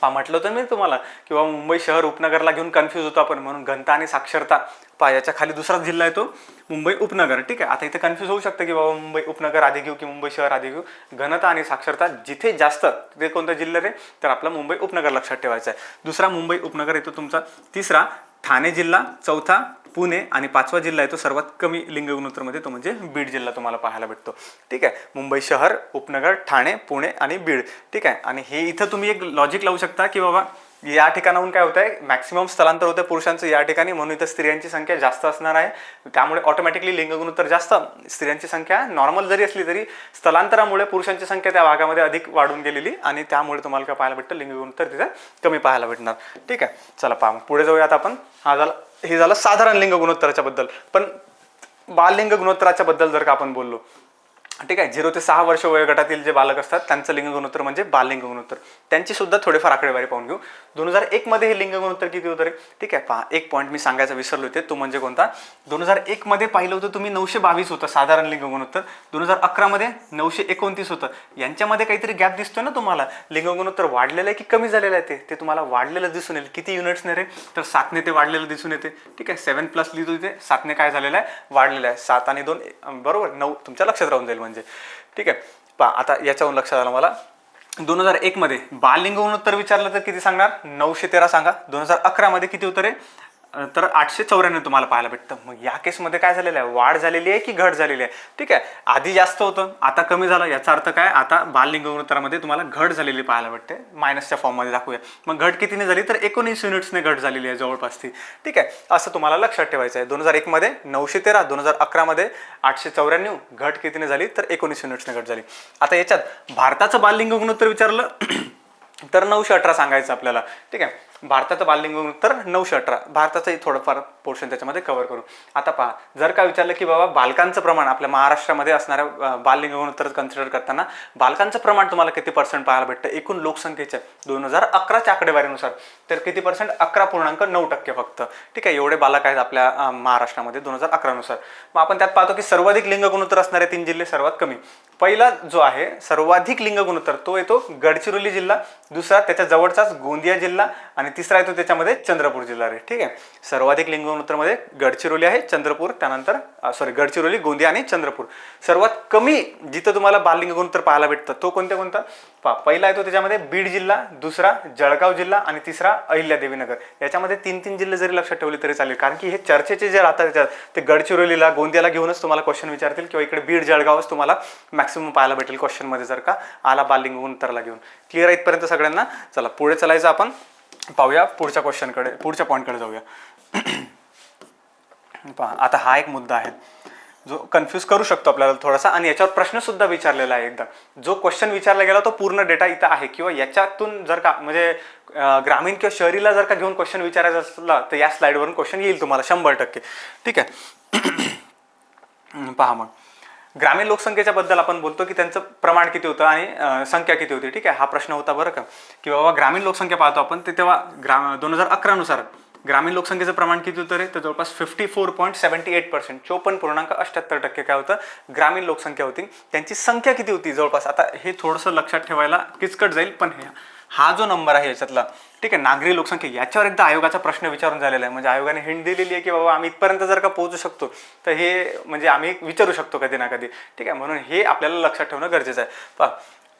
म्हटलं होतं मी तुम्हाला किंवा मुंबई शहर उपनगरला घेऊन कन्फ्यूज होतो आपण, म्हणून घनता आणि साक्षरता. याच्या खाली दुसरा जिल्हा आहे तो मुंबई उपनगर, ठीक आहे. आता इथे कन्फ्यूज होऊ शकतं की बाबा मुंबई उपनगर आधी घेऊ की मुंबई शहर आधी घेऊ. घनता आणि साक्षरता जिथे जास्त ते कोणता जिल्हा रे तर आपला मुंबई उपनगर लक्षात ठेवायचा आहे. दुसरा मुंबई उपनगर येतो तुमचा. तिसरा ठाणे जिल्हा, चौथा पुणे आणि पाचवा जिल्हा आहे तो सर्वात कमी लिंग गुणोत्तरमध्ये तो म्हणजे बीड जिल्हा तुम्हाला पाहायला भेटतो, ठीक आहे. मुंबई शहर, उपनगर, ठाणे, पुणे आणि बीड, ठीक आहे. आणि हे इथं तुम्ही एक लॉजिक लावू शकता की बाबा या ठिकाणाहून काय होत आहे, मॅक्सिमम स्थलांतर होतं पुरुषांचं या ठिकाणी, म्हणून इथं स्त्रियांची संख्या जास्त असणार आहे. त्यामुळे ऑटोमॅटिकली लिंग गुणोत्तर जास्त. स्त्रियांची संख्या नॉर्मल जरी असली तरी स्थलांतरामुळे पुरुषांची संख्या त्या भागामध्ये अधिक वाढून गेलेली, आणि त्यामुळे तुम्हाला काय पाहायला भेटतं, लिंग गुणोत्तर तिथे कमी पाहायला भेटणार, ठीक आहे. चला पहा पुढे जाऊया आता आपण. हे झालं साधारण लिंग गुणोत्तराच्या बद्दल. पण बाल लिंग गुणोत्तराच्या बद्दल जर का आपण बोललो, ठीक आहे, 0 ते 6 वर्ष वयोगटातील जे बालक असतात त्यांचं लिंग गुणोत्तर म्हणजे बाल लिंग गुणोत्तर. त्यांची सुद्धा थोडेफार आकडेवारी पाहून घेऊ. 2001 मध्ये हे लिंग गुणोत्तर किती होतं रे, ठीक आहे. पहा एक पॉईंट मी सांगायचा विसरलो होते, तो म्हणजे कोणता. 2001 मध्ये पाहिलं होतं तुम्ही 922 होतं साधारण लिंग गुणोत्तर. 2011 मध्ये 929 होतं. यांच्यामध्ये काहीतरी गॅप दिसतोय ना तुम्हाला. लिंग गुणोत्तर वाढलेलं आहे की कमी झालेलं आहे ते तुम्हाला वाढलेलं दिसून येईल. किती युनिट्सने रे तर 7ने ते वाढलेलं दिसून येते, ठीक आहे. 7+ लिहितो इथे, 7ने काय झालेलं आहे वाढलेलं आहे. 7 आणि 2 बरोबर 9 तुमच्या लक्षात राहून जाईल म्हणजे, ठीक आहे. पहा आता याच्यावरून लक्षात आलं मला. 2001 मध्ये बाल लिंग गुणोत्तर विचारलं तर किती सांगणार, 913 सांगा. 2011 मध्ये किती होतं रे तर 894 तुम्हाला पाहायला भेटतं. मग या केसमध्ये काय झालेलं आहे, वाढ झालेली आहे की घट झालेली आहे. ठीक आहे, आधी जास्त होतं आता कमी झालं. याचा अर्थ काय, आता बाललिंग गुणोत्तरामध्ये तुम्हाला घट झालेली पाहायला भेटते. मायनसच्या फॉर्ममध्ये दाखवूया. मग घट कितीने झाली, तर 19 युनिट्सने घट झालेली आहे जवळपास ती. ठीक आहे, असं तुम्हाला लक्षात ठेवायचं आहे. 2001 मध्ये 913, 2011 मध्ये 894, घट कितीने झाली तर 19 युनिट्सने घट झाली. आता याच्यात भारताचं बाललिंग गुणोत्तर विचारलं तर 918 सांगायचं आपल्याला. ठीक आहे, भारताचं बाललिंग गुणोत्तर 918. भारताचंही थोडंफार पोर्शन त्याच्यामध्ये कव्हर करू. आता पहा, जर का विचारलं की बाबा बालकांचं प्रमाण आपल्या महाराष्ट्रामध्ये असणाऱ्या बाललिंग गुणोत्तर कन्सिडर करताना बालकांचं प्रमाण तुम्हाला किती पर्सेंट पाहायला भेटतं एकूण लोकसंख्येच्या 2011च्या आकडेवारीनुसार, तर किती पर्सेंट, 11.9% फक्त. ठीक आहे, एवढे बालक आहेत आपल्या महाराष्ट्रामध्ये 2011 नुसार. मग आपण त्यात पाहतो की सर्वाधिक लिंग गुणोत्तर असणारे 3 जिल्हे सर्वात कमी. पहिला जो आहे सर्वाधिक लिंग गुणोत्तर तो येतो गडचिरोली जिल्हा, दुसरा त्याच्या जवळचाच गोंदिया जिल्हा आणि तिसरा येतो त्याच्यामध्ये चंद्रपूर जिल्हा रे. ठीक आहे, सर्वाधिक लिंग गुणोत्तर मध्ये गडचिरोली आहे, चंद्रपूर, त्यानंतर गडचिरोली, गोंदिया आणि चंद्रपूर. सर्वात कमी जिथं तुम्हाला बाललिंग गुणोत्तर पाहायला भेटतं तो कोणता पहिला येतो त्याच्यामध्ये बीड जिल्हा, दुसरा जळगाव जिल्हा आणि तिसरा अहिल्यादेवीनगर. याच्यामध्ये 3 जिल्हे जरी लक्षात ठेवले तरी चालेल, कारण की हे चर्चेचे जे राहतात त्याच्यात ते गडचिरोलीला, गोंदियाला घेऊनच तुम्हाला क्वेश्चन विचारतील किंवा इकडे बीड जळगावच तुम्हाला मॅक्सिमम पाहायला भेटेल क्वेश्चन मध्ये जर का आला बाललिंग गुणोत्तरला घेऊन. क्लिअर आहे इथपर्यंत सगळ्यांना? चला पुढे चालायचं, आपण पाहूया पुढच्या क्वेश्चनकडे, पुढच्या पॉईंटकडे जाऊया. पहा, आता हा एक मुद्दा आहे जो कन्फ्यूज करू शकतो आपल्याला थोडासा, आणि याच्यावर प्रश्न सुद्धा विचारलेला आहे एकदा. जो क्वेश्चन विचारला गेला तो पूर्ण डेटा इथं आहे, किंवा याच्यातून जर का म्हणजे ग्रामीण किंवा शहरीला जर का घेऊन क्वेश्चन विचारायचा असला तर या स्लाइडवरून क्वेश्चन येईल तुम्हाला 100%. ठीक आहे, पहा मग ग्रामीण लोकसंख्येच्या बद्दल आपण बोलतो की त्यांचं प्रमाण किती होतं आणि संख्या किती होती. ठीक आहे, हा प्रश्न होता बरं का, की बाबा ग्रामीण लोकसंख्या पाहतो आपण ते तेव्हा 2011 नुसार ग्रामीण लोकसंख्येचं प्रमाण किती होतं रे, तर जवळपास 54.78%, 54.78% काय होतं ग्रामीण लोकसंख्या होती. त्यांची संख्या किती होती जवळपास, आता हे थोडंसं लक्षात ठेवायला किचकट जाईल, पण हा जो नंबर आहे याच्यातला, ठीक आहे, नागरी लोकसंख्या, याच्यावर एकदा आयोगाचा प्रश्न विचारून झालेला आहे. म्हणजे आयोगाने हिंट दिलेली आहे की बाबा आम्ही इथपर्यंत जर का पोहोचू शकतो तर हे म्हणजे आम्ही विचारू शकतो कधी ना कधी. ठीक आहे, म्हणून हे आपल्याला लक्षात ठेवणं गरजेचं आहे. पहा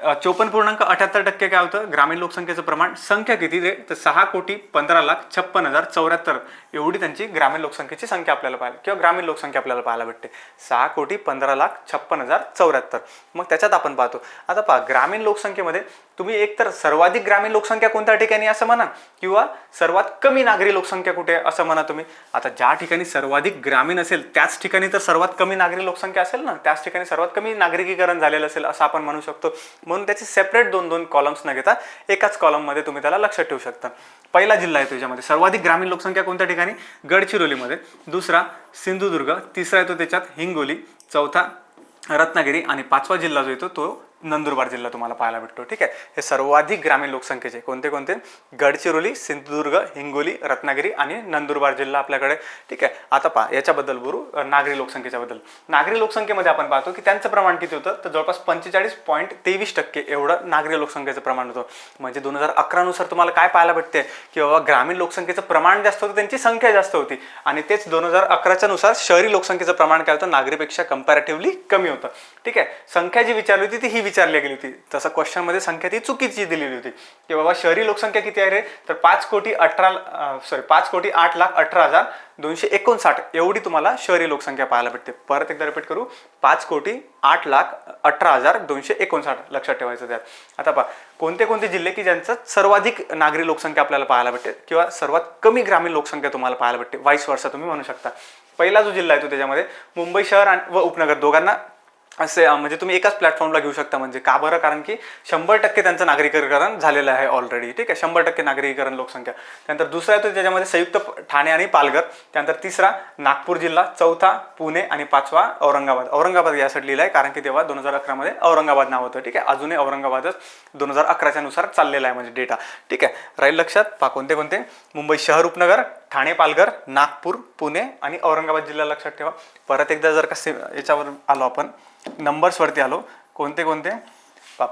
54.78% काय होतं ग्रामीण लोकसंख्येचं प्रमाण. संख्या किती रे, तर 6,56,56,074 एवढी त्यांची ग्रामीण लोकसंख्येची संख्या आपल्याला पाहायला किंवा ग्रामीण लोकसंख्या आपल्याला पाहायला भेटते. 6,15,56,074. मग त्याच्यात आपण पाहतो, आता पहा ग्रामीण लोकसंख्येमध्ये तुम्ही एकतर सर्वाधिक ग्रामीण लोकसंख्या कोणत्या ठिकाणी असं म्हणा, किंवा सर्वात कमी नागरी लोकसंख्या कुठे असं म्हणा तुम्ही. आता ज्या ठिकाणी सर्वाधिक ग्रामीण असेल त्याच ठिकाणी तर सर्वात कमी नागरी लोकसंख्या असेल ना, त्याच ठिकाणी सर्वात कमी नागरिकीकरण झालेलं असेल असं आपण म्हणू शकतो. म्हणून त्याचे सेपरेट 2-2 कॉलम्स न घेता एकाच कॉलममध्ये तुम्ही त्याला लक्षात ठेवू शकता. पहिला जिल्हा आहे त्याच्यामध्ये सर्वाधिक ग्रामीण लोकसंख्या कोणत्या ठिकाणी, गडचिरोलीमध्ये, दुसरा सिंधुदुर्ग, तिसरा येतो त्याच्यात हिंगोली, चौथा रत्नागिरी आणि 5वा जिल्हा जो येतो तो नंदुरबार जिल्हा तुम्हाला पाहायला भेटतो. ठीक आहे, हे सर्वाधिक ग्रामीण लोकसंख्येचे कोणते कोणते, गडचिरोली, सिंधुदुर्ग, हिंगोली, रत्नागिरी आणि नंदुरबार जिल्हा आपल्याकडे. ठीक आहे, आता पहा याच्याबद्दल बोलू, नागरी लोकसंख्येच्या बद्दल. नागरी लोकसंख्येमध्ये आपण पाहतो की त्यांचं प्रमाण किती होतं, तर जवळपास 45.23% एवढं नागरी लोकसंख्येचं प्रमाण होतं. म्हणजे 2011 नुसार तुम्हाला काय पाहायला भेटते की बाबा ग्रामीण लोकसंख्येचं प्रमाण जास्त होतं, त्यांची संख्या जास्त होती. आणि तेच 2011च्या नुसार शहरी लोकसंख्येचं प्रमाण काय होतं, नागरीपेक्षा कंपॅरेटिव्हली कमी होतं. ठीक आहे, संख्या जी विचारली होती ती ही विचारली गेली होती, तसं क्वेश्चन मध्ये संख्या ती चुकीची दिलेली होती की बाबा शहरी लोकसंख्या किती आहे रे, तर 5,08,18,259 एवढी तुम्हाला शहरी लोकसंख्या पाहायला भेटते. परत एकदा रिपीट करू, 5,08,18,259 लक्षात ठेवायचं त्यात. आता पहा कोणते कोणते जिल्हे की ज्यांचं सर्वाधिक नागरी लोकसंख्या आपल्याला पाहायला भेटते किंवा सर्वात कमी ग्रामीण लोकसंख्या तुम्हाला पाहायला भेटते, वाईस वर्षा तुम्ही म्हणू शकता. पहिला जो जिल्हा आहे तो त्याच्यामध्ये मुंबई शहर व उपनगर दोघांना असे म्हणजे तुम्ही एकाच प्लॅटफॉर्मला घेऊ शकता. म्हणजे का बरं, कारण की 100% त्यांचं नागरिकीकरण झालेलं आहे ऑलरेडी. ठीक आहे, 100% नागरिकीकरण लोकसंख्या. त्यानंतर दुसरा येतो त्याच्यामध्ये संयुक्त ठाणे आणि पालघर, त्यानंतर तिसरा नागपूर जिल्हा, चौथा पुणे आणि 5वा औरंगाबाद. औरंगाबाद यासाठी लिहिलं आहे कारण की तेव्हा 2011 मध्ये औरंगाबाद नाव होतं. ठीक आहे, अजूनही औरंगाबादच 2011च्या नुसार चाललेला आहे म्हणजे डेटा. ठीक आहे, राहील लक्षात. पहा कोणते कोणते, मुंबई शहर उपनगर, ठाणे पालघर, नागपूर, पुणे आणि औरंगाबाद जिल्हा लक्षात ठेवा. परत एकदा जर का याच्यावर आलो आपण नंबर्सवरती आलो, कोणते कोणते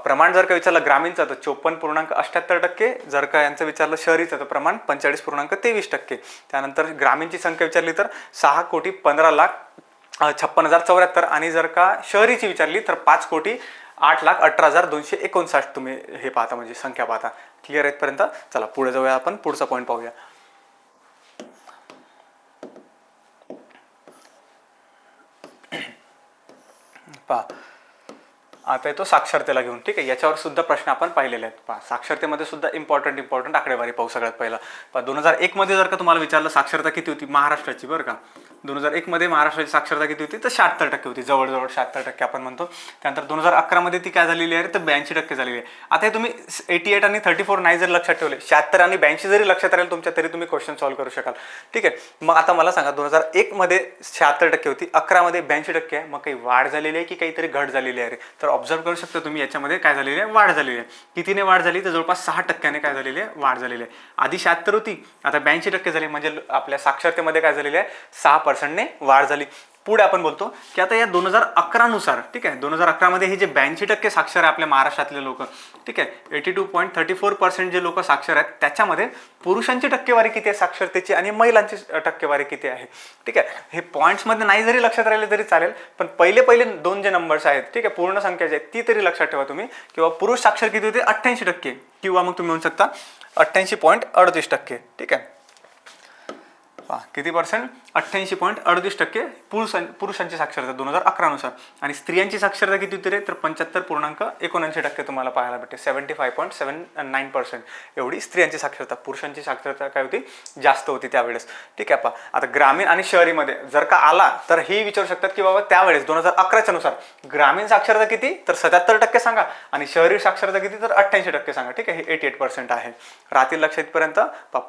प्रमाण जर का विचारलं ग्रामीणचं तर 54.78%, जर का यांचं विचारलं शहरीचं तर प्रमाण 45.23%. त्यानंतर ग्रामीणची संख्या विचारली तर 6,15,56,074 आणि जर का शहरीची विचारली तर 5,08,18,259 तुम्ही हे पाहता म्हणजे संख्या पाहता. क्लिअर आहे इथपर्यंत? चला पुढे जाऊया, आपण पुढचा पॉईंट पाहूया. पहा आता येतो साक्षरतेला घेऊन, ठीक आहे. याच्यावर सुद्धा प्रश्न आपण पाहिलेले आहेत. पहा साक्षरतेमध्ये सुद्धा इम्पॉर्टंट आकडेवारी पाहू सगळ्यात पहिला. पहा 2001 मध्ये जर का तुम्हाला विचारलं साक्षरता किती होती महाराष्ट्राची, बरं का, 2001 मध्ये महाराष्ट्राची साक्षरता किती होती तर 76% होती, जवळजवळ 76% आपण म्हणतो. त्यानंतर 2011 मध्ये ती काय झालेली आहे तर 82% झालेली आहे. आता हे तुम्ही 88 आणि 34 नाही जर लक्षात ठेवले, 76 आणि 82 जरी लक्षात राहील तुमच्या, तरी तुम्ही क्वेश्चन सॉल्व्ह करू शकाल, ठीक आहे. मग आता मला सांगा 2001 मध्ये 76% होती, 11 मध्ये 82% आहे, मग काही वाढ झालेली आहे की काहीतरी घट झालेली आहे? तर ऑब्झर्व करू शकता तुम्ही याच्यामध्ये काय झालेली आहे, वाढ झालेली आहे. कितीने वाढ झाली तर जवळपास 6% काय झालेली आहे, वाढ झालेली आहे. आधी 76 होती, आता 82% झाली, म्हणजे आपल्या साक्षरतेमध्ये काय झालेली आहे 6% ने वाढ झाली. पुढे आपण बोलतो की आता या 2011 नुसार, ठीक आहे, 2011 मध्ये हे जे 82% साक्षर आहे आपल्या महाराष्ट्रातले लोक, ठीक आहे, 82.34% जे लोक साक्षर आहेत, त्याच्यामध्ये पुरुषांची टक्केवारी किती आहे साक्षरतेची आणि महिलांची टक्केवारी किती आहे, ठीक आहे. हे पॉईंट्समध्ये नाही जरी लक्षात राहिले तरी चालेल, पण पहिले दोन जे नंबर्स आहेत, ठीक आहे, पूर्ण संख्या जी आहे ती तरी लक्षात ठेवा तुम्ही. किंवा पुरुष साक्षर किती होते 88%, किंवा मग तुम्ही म्हणू शकता 88.38%, ठीक आहे. किती पर्सेंट 88.38% पुरुषांची साक्षरता 2011 नुसार. आणि स्त्रियांची साक्षरता किती होती रे तर 75.79% तुम्हाला पाहायला भेटते, 75.79% एवढी स्त्रियांची साक्षरता. पुरुषांची साक्षरता काय होती जास्त होती त्यावेळेस, ठीक आहे. आता ग्रामीण आणि शहरीमध्ये जर का आला तर हे विचारू शकतात की बाबा त्यावेळेस 2011च्या नुसार ग्रामीण साक्षरता किती तर 77% सांगा आणि शहरी साक्षरता किती तर 88% सांगा, ठीक आहे. हे 88% आहे. रात्री लक्ष इथपर्यंत.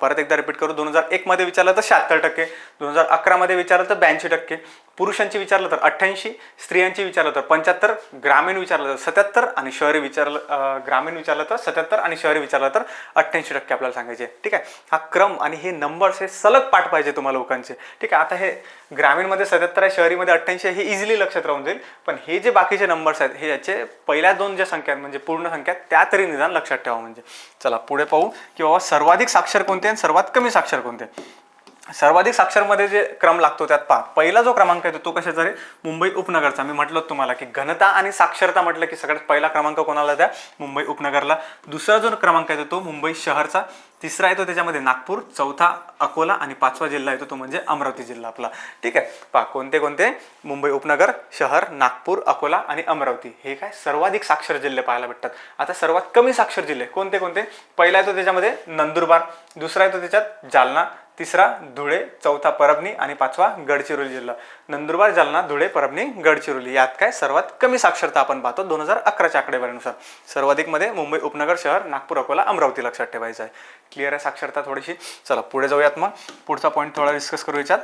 परत एकदा रिपीट करू, 2001 मध्ये विचारलं तर 76%, 2011 मध्ये विचारलं तर 82%, पुरुषांची विचारलं तर 88%, स्त्रियांची विचारलं तर 75%, ग्रामीण विचारलं तर 77% आणि शहरी विचारलं ग्रामीण विचारलं तर 77% आणि शहरी विचारलं तर 88% आपल्याला सांगायचे, ठीक आहे. हा क्रम आणि हे नंबर्स हे सलग पाठ पाहिजे तुम्हाला लोकांचे, ठीक आहे. आता हे ग्रामीणमध्ये 77 आहे, शहरीमध्ये 88 आहे, हे इझिली लक्षात राहून जाईल. पण हे जे बाकीचे नंबर्स आहेत हे याचे पहिल्या दोन ज्या संख्या म्हणजे पूर्ण संख्या त्या तरी निदान लक्षात ठेवा. म्हणजे चला पुढे पाहू की बाबा सर्वाधिक साक्षर कोणते आणि सर्वात कमी साक्षर कोणते. सर्वाधिक साक्षरमध्ये जे क्रम लागतो त्यात पहा, पहिला जो क्रमांक येतो तो कशाचा रे मुंबई उपनगरचा. मी म्हटलं तुम्हाला की घनता आणि साक्षरता म्हटलं की सगळ्यात पहिला क्रमांक कोणाला द्या मुंबई उपनगरला. दुसरा जो क्रमांक येतो तो मुंबई शहरचा, तिसरा येतो त्याच्यामध्ये नागपूर, चौथा अकोला आणि पाचवा जिल्हा येतो तो म्हणजे अमरावती जिल्हा आपला, ठीक आहे. पहा कोणते कोणते मुंबई उपनगर, शहर, नागपूर, अकोला आणि अमरावती हे काय सर्वाधिक साक्षर जिल्हे पाहायला भेटतात. आता सर्वात कमी साक्षर जिल्हे कोणते कोणते, पहिला येतो त्याच्यामध्ये नंदुरबार, दुसरा येतो त्याच्यात जालना, तिसरा धुळे, चौथा परभणी आणि पाचवा गडचिरोली जिल्हा. नंदुरबार, जालना, धुळे, परभणी, गडचिरोली यात काय सर्वात कमी साक्षरता आपण पाहतो 2011च्या आकडेवारीनुसार. सर्वाधिक मध्ये मुंबई उपनगर, शहर, नागपूर, अकोला, अमरावती लक्षात ठेवायचं आहे. क्लिअर आहे साक्षरता थोडीशी. चला पुढे जाऊयात, मग पुढचा पॉईंट थोडा डिस्कस करू याच्यात.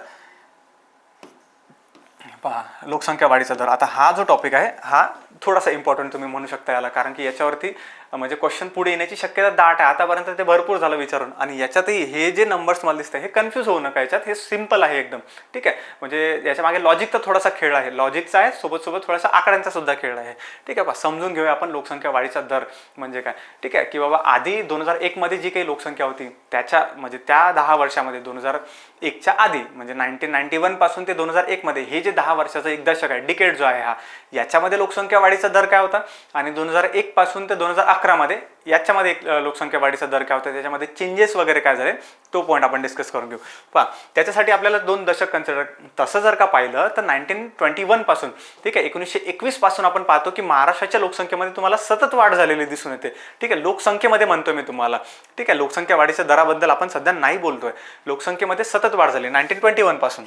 पहा लोकसंख्या वाढीचा दर. आता हा जो टॉपिक आहे हा थोडासा इम्पॉर्टंट तुम्ही म्हणू शकता याला, कारण की याच्यावरती म्हणजे क्वेश्चन पुढे येण्याची शक्यता दाट आहे. आतापर्यंत ते भरपूर झालं विचारून आणि याच्यातही हे जे नंबर्स मला दिसत आहे हे कन्फ्यूज होऊ नका याच्यात, हे सिम्पल आहे एकदम, ठीक आहे. म्हणजे याच्या मागे लॉजिकचा थोडासा खेळ आहे, लॉजिकचा आहे सोबत सोबत थोडासा आकड्यांचा सुद्धा खेळ आहे, ठीक आहे. समजून घेऊया आपण लोकसंख्या वाढीचा दर म्हणजे काय, ठीक आहे. की बाबा आधी 2001 मध्ये जी काही लोकसंख्या होती त्याच्या म्हणजे त्या 10 वर्षामध्ये 2001च्या आधी म्हणजे 1991 पासून ते 2001 मध्ये हे जे 10 वर्षाचा एक दशक आहे, डिकेड जो आहे हा, याच्यामध्ये लोकसंख्या वाढीचा दर काय होता आणि 2001 पासून ते 2011 मध्ये याच्यामध्ये एक लोकसंख्या वाढीचा दर काय होता, त्याच्यामध्ये चेंजेस वगैरे काय झाले तो पॉईंट आपण डिस्कस करून घेऊ. पहा त्याच्यासाठी आपल्याला 2 दशक कन्सिडर, तसं जर का पाहिलं तर 1921 पासून, ठीक आहे, 1921 पासून आपण पाहतो की महाराष्ट्राच्या लोकसंख्येमध्ये तुम्हाला सतत वाढ झालेली दिसून येते, ठीक आहे. लोकसंख्येमध्ये म्हणतोय मी तुम्हाला, ठीक आहे. लोकसंख्या वाढीच्या दराबद्दल आपण सध्या नाही बोलतोय. लोकसंख्येमध्ये सतत वाढ झाली 1921 पासून,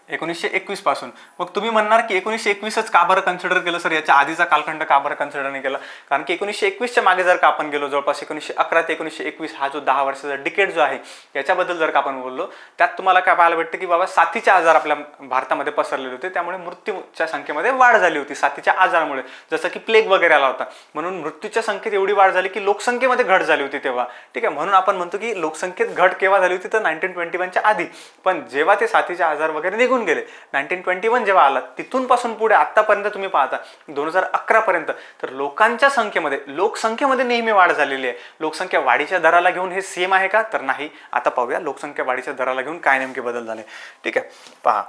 1921 पासून. मग तुम्ही म्हणणार की 1921च का बरं कन्सिडर केलं सर, याच्या आधीचा कालखंड का बरं कन्सिडर नाही केला. कारण की 1921च्या मागे जर का आपण गेलो जवळपास 1911 ते 1921 हा जो 10 वर्षाचा डिकेड जो आहे याच्याबद्दल जर का आपण बोललो, त्यात तुम्हाला काय पाहायला भेटतं की बाबा साथीचे आजार आपल्या भारतामध्ये पसरलेले होते, त्यामुळे मृत्यूच्या संख्येमध्ये वाढ झाली होती साथीच्या आजारामुळे, जसं की प्लेग वगैरे आला होता. म्हणून मृत्यूच्या संख्येत एवढी वाढ झाली की लोकसंख्येमध्ये घट झाली होती तेव्हा, ठीक आहे. म्हणून आपण म्हणतो की लोकसंख्येत घट केव्हा झाली होती तर 1921च्या आधी. पण जेव्हा ते साथीचे आजार वगैरे निघून गेले 1921 जेव्हा आला तिथून पासून पुढे आतापर्यंत तुम्ही पाहता 2011 पर्यंत तर लोकसंख्येमध्ये नेहमी वाढ झालेली आहे. लोकसंख्या वाढीच्या दराला घेऊन हे सेम आहे का तर नाही. आता पाहूया लोकसंख्या वाढीच्या दराला घेऊन काय नेमके बदल झाले, ठीक आहे. पहा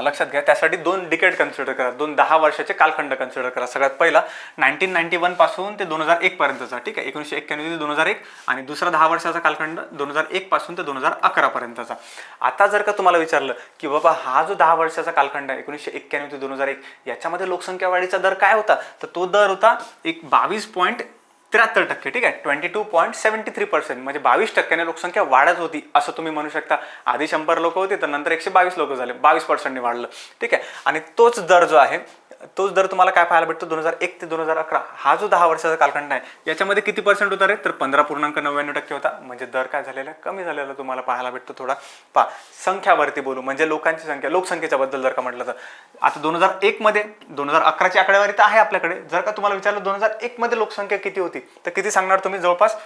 लक्षात घ्या, त्यासाठी 2 डिकेड कन्सिडर करा, 10 वर्षाचे कालखंड कन्सिडर करा. सगळ्यात पहिला 1991 पासून ते 2001 पर्यंतचा, ठीक आहे, 1991 ते 2001, आणि दुसरा 10 वर्षाचा कालखंड 2001 पासून ते 2011 पर्यंतचा. आता जर का तुम्हाला विचारलं की बाबा हा जो 10 वर्षाचा कालखंड आहे 1991 ते 2001, याच्यामध्ये लोकसंख्या वाढीचा दर काय होता, तर तो दर होता एक 22.73%, ठीक आहे, 22.73%, म्हणजे 22% लोकसंख्या वाढत होती असं तुम्ही म्हणू शकता. आधी 100 लोक होते, तर नंतर 122 लोक झाले, 22% वाढलं, ठीक आहे. आणि तोच दर जो आहे, तोच दर तुम्हाला काय पाहायला भेटतो 2001 ते 2011, हा जो 10 वर्षाचा कालखंड आहे याच्यामध्ये किती पर्सेंट होता रे, तर 15.99% होता. म्हणजे दर काय झालेला, कमी झालेला तुम्हाला पाहायला भेटतो थोडा. संख्यावरती बोलू, म्हणजे लोकांची संख्या, लोकसंख्येच्या बद्दल जर का म्हटलं तर आता 2001 मध्ये, 2011ची आकडेवारी तर आहे आपल्याकडे. जर का तुम्हाला विचारलं 2001 मध्ये लोकसंख्या किती होती, तर किती सांगणार तुम्ही, जवळपास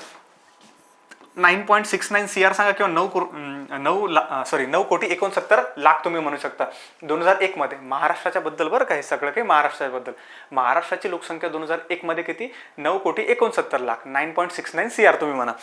9.69 CR सांगा, किंवा 9 कोटी 69 लाख तुम्ही म्हणू शकता 2001 मध्ये. महाराष्ट्राच्या बद्दल बरं का, हे सगळं काही महाराष्ट्राच्या बद्दल. महाराष्ट्राची लोकसंख्या 2001 मध्ये किती, 9 कोटी 69 लाख, 9.69 CR तुम्ही म्हणा.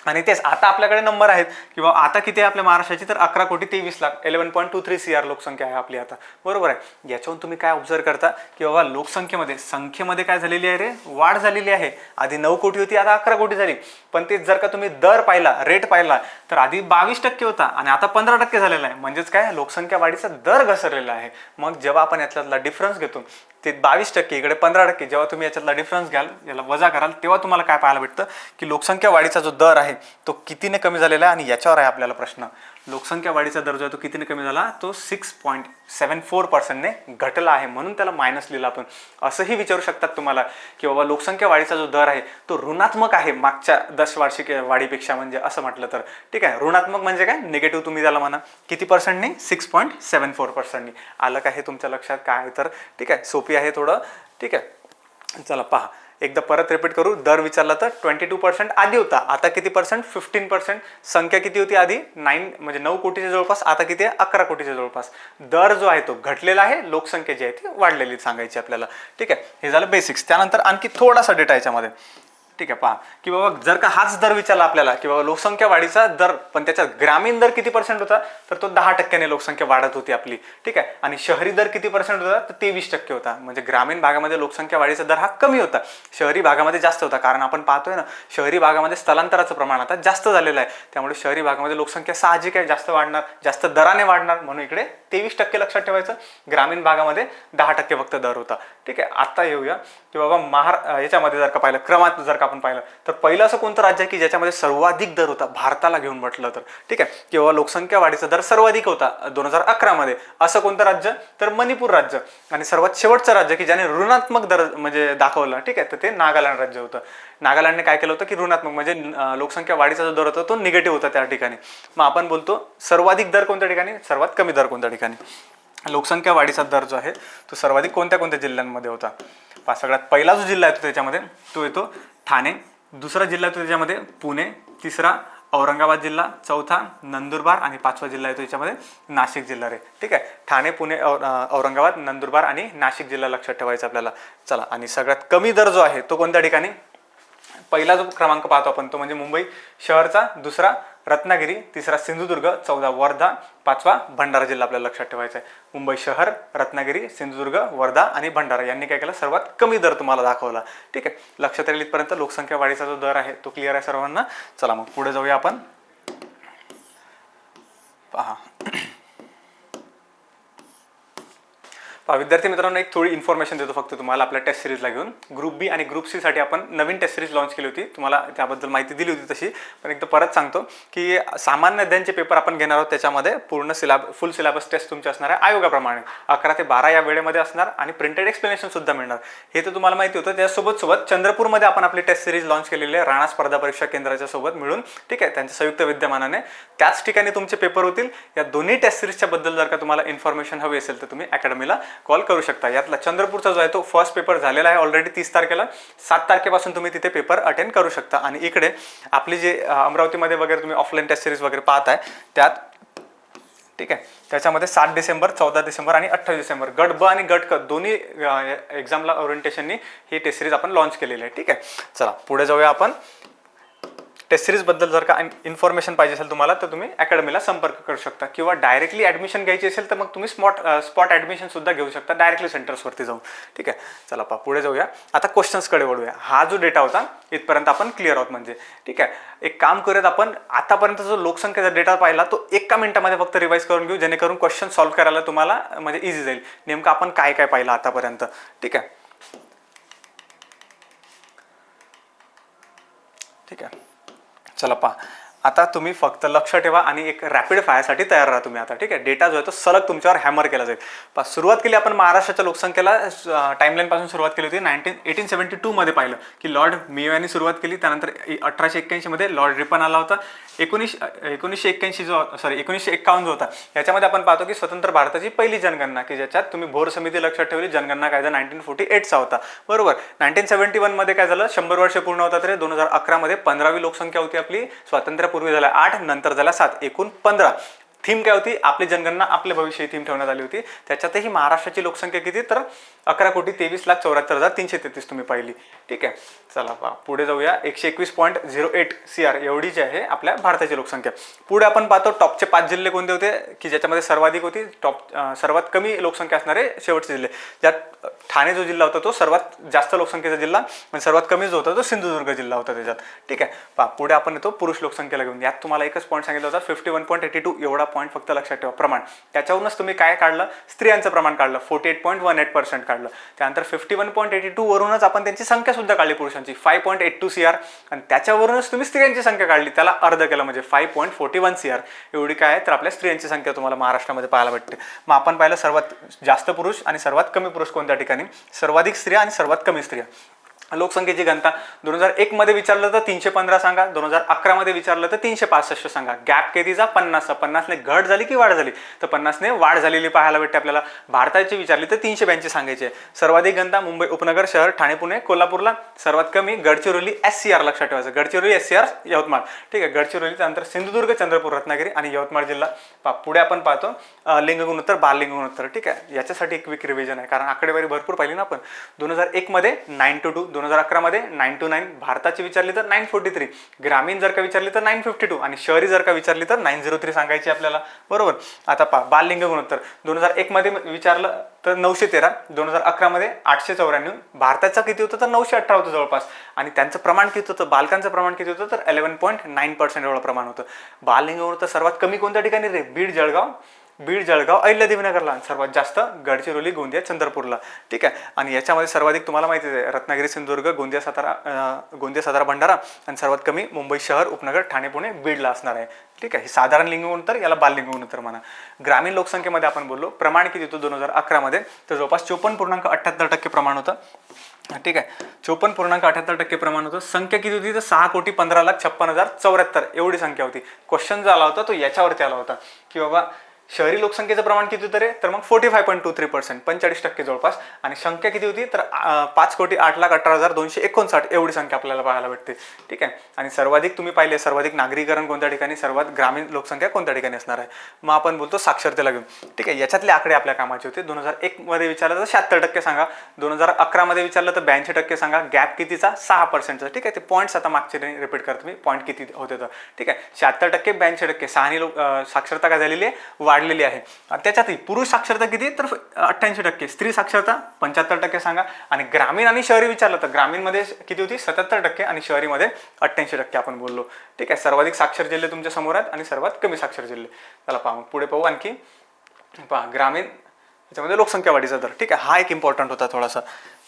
आणि तेच आता आपल्याकडे नंबर आहेत किंवा आता किती आहे आपल्या महाराष्ट्राची, तर 11 कोटी 23 लाख, 11.23 CR लोकसंख्या आहे आपली आता, बरोबर आहे. याच्यावरून तुम्ही काय ऑब्झर्व करता की बाबा लोकसंख्येमध्ये, संख्येमध्ये काय झालेली आहे रे, वाढ झालेली आहे. आधी 9 कोटी होती, आता 11 कोटी झाली. पण तेच जर का तुम्ही दर पाहिला, रेट पाहिला, तर आधी 22% होता आणि आता 15% झालेला आहे. म्हणजेच काय, लोकसंख्या वाढीचा दर घसरलेला आहे. मग जेव्हा आपण यातला डिफरन्स घेतो, ते 22% इकडे 15%, जेव्हा तुम्ही याच्यातला डिफरन्स घ्याल, याला वजा कराल, तेव्हा तुम्हाला काय पाहायला भेटतं की लोकसंख्या वाढीचा जो दर आहे तो कितीने कमी झालेला आहे. आणि याच्यावर आहे आपल्याला प्रश्न, लोकसंख्या वाढीचा दर जो आहे तो कितीने कमी झाला, तो 6.74%ने घटला आहे, म्हणून त्याला मायनस लिहिला आपण. असंही विचारू शकतात तुम्हाला की बाबा लोकसंख्या वाढीचा जो दर आहे तो ऋणात्मक आहे मागच्या 10 वार्षिक वाढीपेक्षा, म्हणजे असं म्हटलं तर, ठीक आहे. ऋणात्मक म्हणजे काय, निगेटिव्ह तुम्ही त्याला म्हणा. किती पर्सेंटने, 6.74%. आलं का हे तुमच्या लक्षात काय, तर ठीक आहे, सोपी आहे थोडं, ठीक आहे. चला पहा, एकदा परत रिपीट करू. दर विचारला तर 22% आधी होता, आता किती पर्सेंट, 15%. संख्या किती होती आधी, 9 कोटीच्या जवळपास, आता किती आहे, 11 कोटीच्या जवळपास. दर जो आहे तो घटलेला आहे, लोकसंख्या जी आहे ती वाढलेली सांगायची आपल्याला, ठीक आहे. हे झालं बेसिक्स. त्यानंतर आणखी थोडासा डेटा याच्यामध्ये, ठीक आहे. पहा की बाबा जर का हाच दर विचारला आपल्याला की बाबा लोकसंख्या वाढीचा दर, पण त्याचा ग्रामीण दर किती पर्सेंट होता, तर तो 10%ने लोकसंख्या वाढत होती आपली, ठीक आहे. आणि शहरी दर किती पर्सेंट होता, तर 23% होता. म्हणजे ग्रामीण भागामध्ये लोकसंख्या वाढीचा दर हा कमी होता, शहरी भागामध्ये जास्त होता. कारण आपण पाहतोय ना, शहरी भागामध्ये स्थलांतराचं प्रमाण आता जास्त झालेलं आहे, त्यामुळे शहरी भागामध्ये लोकसंख्या साहजिक आहे, जास्त वाढणार, जास्त दराने वाढणार, म्हणून इकडे 23% लक्षात ठेवायचं. ग्रामीण भागामध्ये 10% फक्त दर होता, ठीक आहे. आता येऊया की बाबा याच्यामध्ये जर का पाहिलं, क्रमात जर का आपण पाहिलं, तर पहिलं असं कोणतं राज्य आहे की ज्याच्यामध्ये सर्वाधिक दर होता, भारताला घेऊन म्हटलं तर, ठीक आहे, किंवा लोकसंख्या वाढीचा दर सर्वाधिक होता 2011 मध्ये. असं कोणतं राज्य, तर मणिपूर राज्य. आणि सर्वात शेवटचं राज्य की ज्याने ऋणात्मक दर म्हणजे दाखवला, ठीक आहे, तर ते नागालँड राज्य होतं. नागालँडने काय केलं होतं की ऋणात्मक म्हणजे लोकसंख्या वाढीचा जो दर होता तो निगेटिव्ह होता त्या ठिकाणी. मग आपण बोलतो सर्वाधिक दर कोणत्या ठिकाणी, सर्वात कमी दर कोणत्या ठिकाणी. लोकसंख्या वाढीचा दर जो आहे तो सर्वाधिक कोणत्या कोणत्या जिल्ह्यांमध्ये होता. सगळ्यात पहिला जो जिल्हा येतो त्याच्यामध्ये तो येतो ठाणे, दुसरा जिल्हा येतो त्याच्यामध्ये पुणे, तिसरा औरंगाबाद जिल्हा, चौथा नंदुरबार आणि पाचवा जिल्हा येतो याच्यामध्ये नाशिक जिल्हा रे, ठीक आहे. ठाणे, पुणे, औरंगाबाद, नंदुरबार आणि नाशिक जिल्हा लक्षात ठेवायचा आपल्याला. चला, आणि सगळ्यात कमी दर जो आहे तो कोणत्या ठिकाणी, पहिला जो क्रमांक पाहतो आपण तो म्हणजे मुंबई शहरचा, दुसरा रत्नागिरी, तिसरा सिंधुदुर्ग, चौथा वर्धा, पाचवा भंडारा जिल्हा आपल्याला लक्षात ठेवायचा आहे. मुंबई शहर, रत्नागिरी, सिंधुदुर्ग, वर्धा आणि भंडारा यांनी काय केलं, सर्वात कमी दर तुम्हाला दाखवला, ठीक आहे. लक्षात राहील इथपर्यंत लोकसंख्या वाढीचा जो दर आहे तो क्लिअर आहे सर्वांना. चला मग पुढे जाऊया आपण. पहा विद्यार्थी मित्रांनो, एक थोडी इन्फॉर्मेशन देतो फक्त तुम्हाला आपल्या टेस्ट सिरीजला घेऊन. ग्रुप बी आणि ग्रुप सी साठी आपण नवीन टेस्ट सिरीज लॉन्च केली होती, तुम्हाला त्याबद्दल माहिती दिली होती तशी, पण एकदा परत सांगतो की सामान्य अध्ययनचे पेपर आपण घेणार आहोत. त्याच्यामध्ये पूर्ण फुल सिलेबस टेस्ट तुमची असणार आहे आयोगाप्रमाणे, 11 ते 12 या वेळेमध्ये असणार आणि प्रिंटेड एक्सप्लेनेशन सुद्धा मिळणार. हे तर तुम्हाला माहिती होतं. त्यासोबत चंद्रपूरमध्ये आपण आपली टेस्ट सिरीज लॉन्च केलेली आहे राणा स्पर्धा परीक्षा केंद्राच्या सोबत मिळून, ठीक आहे, त्यांच्या संयुक्त विद्यमानाने. त्याच ठिकाणी तुमचे पेपर होतील. या दोन्ही टेस्ट सिरीजच्या बद्दल जर का तुम्हाला इन्फॉर्मेशन हवी असेल तर तुम्ही अकॅडमीला कॉल करू शकता. यातला चंद्रपूरचा जो आहे तो फर्स्ट पेपर झालेला आहे ऑलरेडी 30 तारखेला. 7 तारखेपासून तुम्ही तिथे पेपर अटेंड करू शकता. आणि इकडे आपली जे अमरावतीमध्ये वगैरे तुम्ही ऑफलाईन टेस्ट सिरीज वगैरे पाहताय त्यात, ठीक आहे, त्याच्यामध्ये 7 डिसेंबर, 14 डिसेंबर आणि 28 डिसेंबर गट ब आणि गट क दोन्ही एक्झामला ओरिएंटेशननी ही टेस्ट सिरीज आपण लॉन्च केलेली आहे, ठीक आहे. चला पुढे जाऊया आपण. टेस्ट सिरीजबद्दल जर का इन्फॉर्मेशन पाहिजे असेल तुम्हाला तर तुम्ही अकॅडमीला संपर्क करू शकता, किंवा डायरेक्टली ॲडमिशन घ्यायची असेल तर मग तुम्ही स्पॉट ॲडमिशन सुद्धा घेऊ शकता डायरेक्टली सेंटर्सवरती जाऊन. ठीक आहे, चला पुढे जाऊया. आता क्वेश्चन्सकडे वळूया. हा जो डेटा होता इथपर्यंत आपण क्लिअर आहोत म्हणजे. ठीक आहे, एक काम करूयात, आपण आतापर्यंत जो लोकसंख्येचा डेटा पाहिला तो एका मिनिटामध्ये फक्त रिवाईज करून घेऊ, जेणेकरून क्वेश्चन सॉल्व्ह करायला तुम्हाला म्हणजे इझी जाईल. नेमकं आपण काय काय पाहिलं आतापर्यंत. ठीक आहे, ठीक आहे, चला पहा. आता तुम्ही फक्त लक्ष ठेवा आणि एक रॅपिड फायरसाठी तयार राहा तुम्ही आता. ठीक आहे, डेटा जो आहे तो सलग तुमच्यावर हॅमर केला जाईल. सुरुवात केली आपण महाराष्ट्राच्या लोकसंख्येला, टाइमलाईन पासून सुरुवात केली होती. 1872 मध्ये पाहिलं की लॉर्ड मेयो यांनी सुरुवात केली. त्यानंतर 1881 मध्ये लॉर्ड रिपन आला होता. 1981 1951 जो होता याच्यामध्ये आपण पाहतो की स्वतंत्र भारताची पहिली जनगणना, की ज्याच्यात तुम्ही भोर समिती लक्षात ठेवली. जनगणना कायदा 1948चा होता, बरोबर. 1971 मध्ये काय झालं, 100 वर्ष पूर्ण होता. तर 2011 मध्ये 15वी लोकसंख्या होती आपली. स्वातंत्र्यापूर्वी झाल्या 8, नंतर झाल्या 7, एकूण 15. थीम काय होती, आपली जनगणना आपले भविष्य थीम ठेवण्यात आली होती. त्याच्यातही महाराष्ट्राची लोकसंख्या किती, तर 11,23,74,333 तुम्ही पाहिली. ठीक आहे, चला पुढे जाऊया. 121.08 CR एवढी जी आहे आपल्या भारताची लोकसंख्या. पुढे आपण पाहतो टॉपचे 5 जिल्हे कोणते होते, की ज्याच्यामध्ये सर्वाधिक होती. सर्वात कमी लोकसंख्या असणारे शेवटचे जिल्हे, ज्यात ठाणे जो जिल्हा होता तो सर्वात जास्त लोकसंख्येचा जिल्हा, आणि सर्वात कमी जो होता तो सिंधुदुर्ग जिल्हा होता त्याच्यात. ठीक आहे, पुढे आपण येतो पुरुष लोकसंख्येला घेऊन. यात तुम्हाला एकच पॉईंट सांगितलं होता, 51.82 एवढा पॉईंट फक्त लक्षात ठेवा, प्रमाण. त्याच्यावरूनच तुम्ही काय काढलं, स्त्रियांचं प्रमाण काढलं, 48.18% काढलं. त्यानंतर 51.82 वरूनच आपण त्यांची संख्या सुद्धा काढली पुरुषांची, 5.82 CR, आणि त्याच्यावरूनच तुम्ही स्त्रियांची संख्या काढली, त्याला अर्ध केलं म्हणजे 5.41 CR एवढी काय आहे तर आपल्या स्त्रियांची संख्या तुम्हाला महाराष्ट्रामध्ये पाहायला भेटते. मग आपण पाहिलं सर्वात जास्त पुरुष आणि सर्वात कमी पुरुष कोणत्या ठिकाणी, सर्वाधिक स्त्रिया आणि सर्वात कमी स्त्रिया. लोकसंख्येची घनता 2001 मध्ये विचारलं तर 315 सांगा, 2011 मध्ये विचारलं तर 365 सांगा. गॅप कितीचा, 50चा. 50ने घट झाली की वाढ झाली, तर 50ने वाढ झालेली पाहायला भेटते आपल्याला. भारताची विचारली तर 382 सांगायची आहे. सर्वाधिक घनता मुंबई उपनगर शहर, ठाणे पुणे कोल्हापूरला. सर्वात कमी गडचिरोली SCR लक्षात ठेवायचं, गडचिरोली SCR यवतमाळ. ठीक आहे, गडचिरोली, त्यानंतर सिंधुदुर्ग, चंद्रपूर, रत्नागिरी आणि यवतमाळ जिल्हा. पुढे आपण पाहतो लिंग गुणोत्तर, बाल लिंग गुणोत्तर. ठीक आहे, याच्यासाठी एक क्विक रिव्हिजन आहे, कारण आकडेवारी भरपूर पाहिली ना आपण. 2001 मध्ये 9:2, 2011 मध्ये 9:9. भारताची विचारली तर 9:43. ग्रामीण जर का विचारली तर 9:52 आणि शहरी जर का विचारली तर 9:03 सांगायची आपल्याला, बरोबर. आता बाल लिंग गुणोत्तर 2001 मध्ये विचारलं तर 913, 2011 मध्ये 894. भारताचं किती होतं तर 918 होतं जवळपास. आणि त्यांचं प्रमाण किती होतं, बालकांचं प्रमाण किती होतं तर 11.9% एवढं प्रमाण होतं. बाल लिंग गुणोत्तर सर्वात कमी कोणत्या ठिकाणी रे, बीड जळगाव अहिल्यादेवीनगरला, सर्वात जास्त गडचिरोली, गोंदिया, चंद्रपूरला. ठीक आहे, आणि याच्यामध्ये सर्वाधिक तुम्हाला माहिती आहे रत्नागिरी, सिंधुदुर्ग, गोंदिया, सातारा, भंडारा, आणि सर्वात कमी मुंबई शहर, उपनगर, ठाणे, पुणे, बीडला असणार आहे. ठीक आहे, हे साधारण लिंग गुणोत्तर, याला बाल लिंग गुणोत्तर म्हणा. ग्रामीण लोकसंख्येमध्ये आपण बोललो, प्रमाण किती होतं 2011 मध्ये तर जवळपास 54.78% प्रमाण होतं. ठीक आहे, 54.78% प्रमाण होतं. संख्या किती होती तर 6,15,56,074 एवढी संख्या होती. क्वेश्चन जो आला होता तो याच्यावरती आला होता की बाबा शहरी लोकसंख्येचं प्रमाण किती होतं रे, तर मग 45.23%, 45% जवळपास. आणि संख्या किती होती तर 5,08,18,259 एवढी संख्या आपल्याला पाहायला भेटते. ठीक आहे, आणि सर्वाधिक तुम्ही पाहिले, सर्वाधिक नागरीकरण कोणत्या ठिकाणी, सर्वात ग्रामीण लोकसंख्या कोणत्या ठिकाणी असणार आहे. मग आपण बोलतो साक्षरतेला घेऊन. ठीक आहे, याच्यातले आकडे आपल्या कामाचे होते. 2001 मध्ये विचारलं तर 76% सांगा, 2011 मध्ये विचारलं तर 82% सांगा. गॅप कितीचा, 6%चा. ठीक आहे, ते पॉईंट्स आता मागचे रिपीट करतो मी, पॉईंट किती होते तर. ठीक आहे, 76%, 82%, 6 साक्षरता काय झालेली आहे, वाढलेली आहे. त्याच्यातही पुरुष साक्षरता किती तर 88%, स्त्री साक्षरता 75% सांगा. आणि ग्रामीण आणि शहरी विचारलं तर ग्रामीणमध्ये किती होती 77% आणि शहरीमध्ये 88% आपण बोललो. ठीक आहे, सर्वाधिक साक्षर जिल्हे तुमच्या समोर आहेत आणि सर्वात कमी साक्षर जिल्हे. चला पुढे पाहू आणखी. ग्रामीण याच्यामध्ये लोकसंख्या वाढीचा दर. ठीक आहे, हा एक इम्पॉर्टंट होता थोडासा,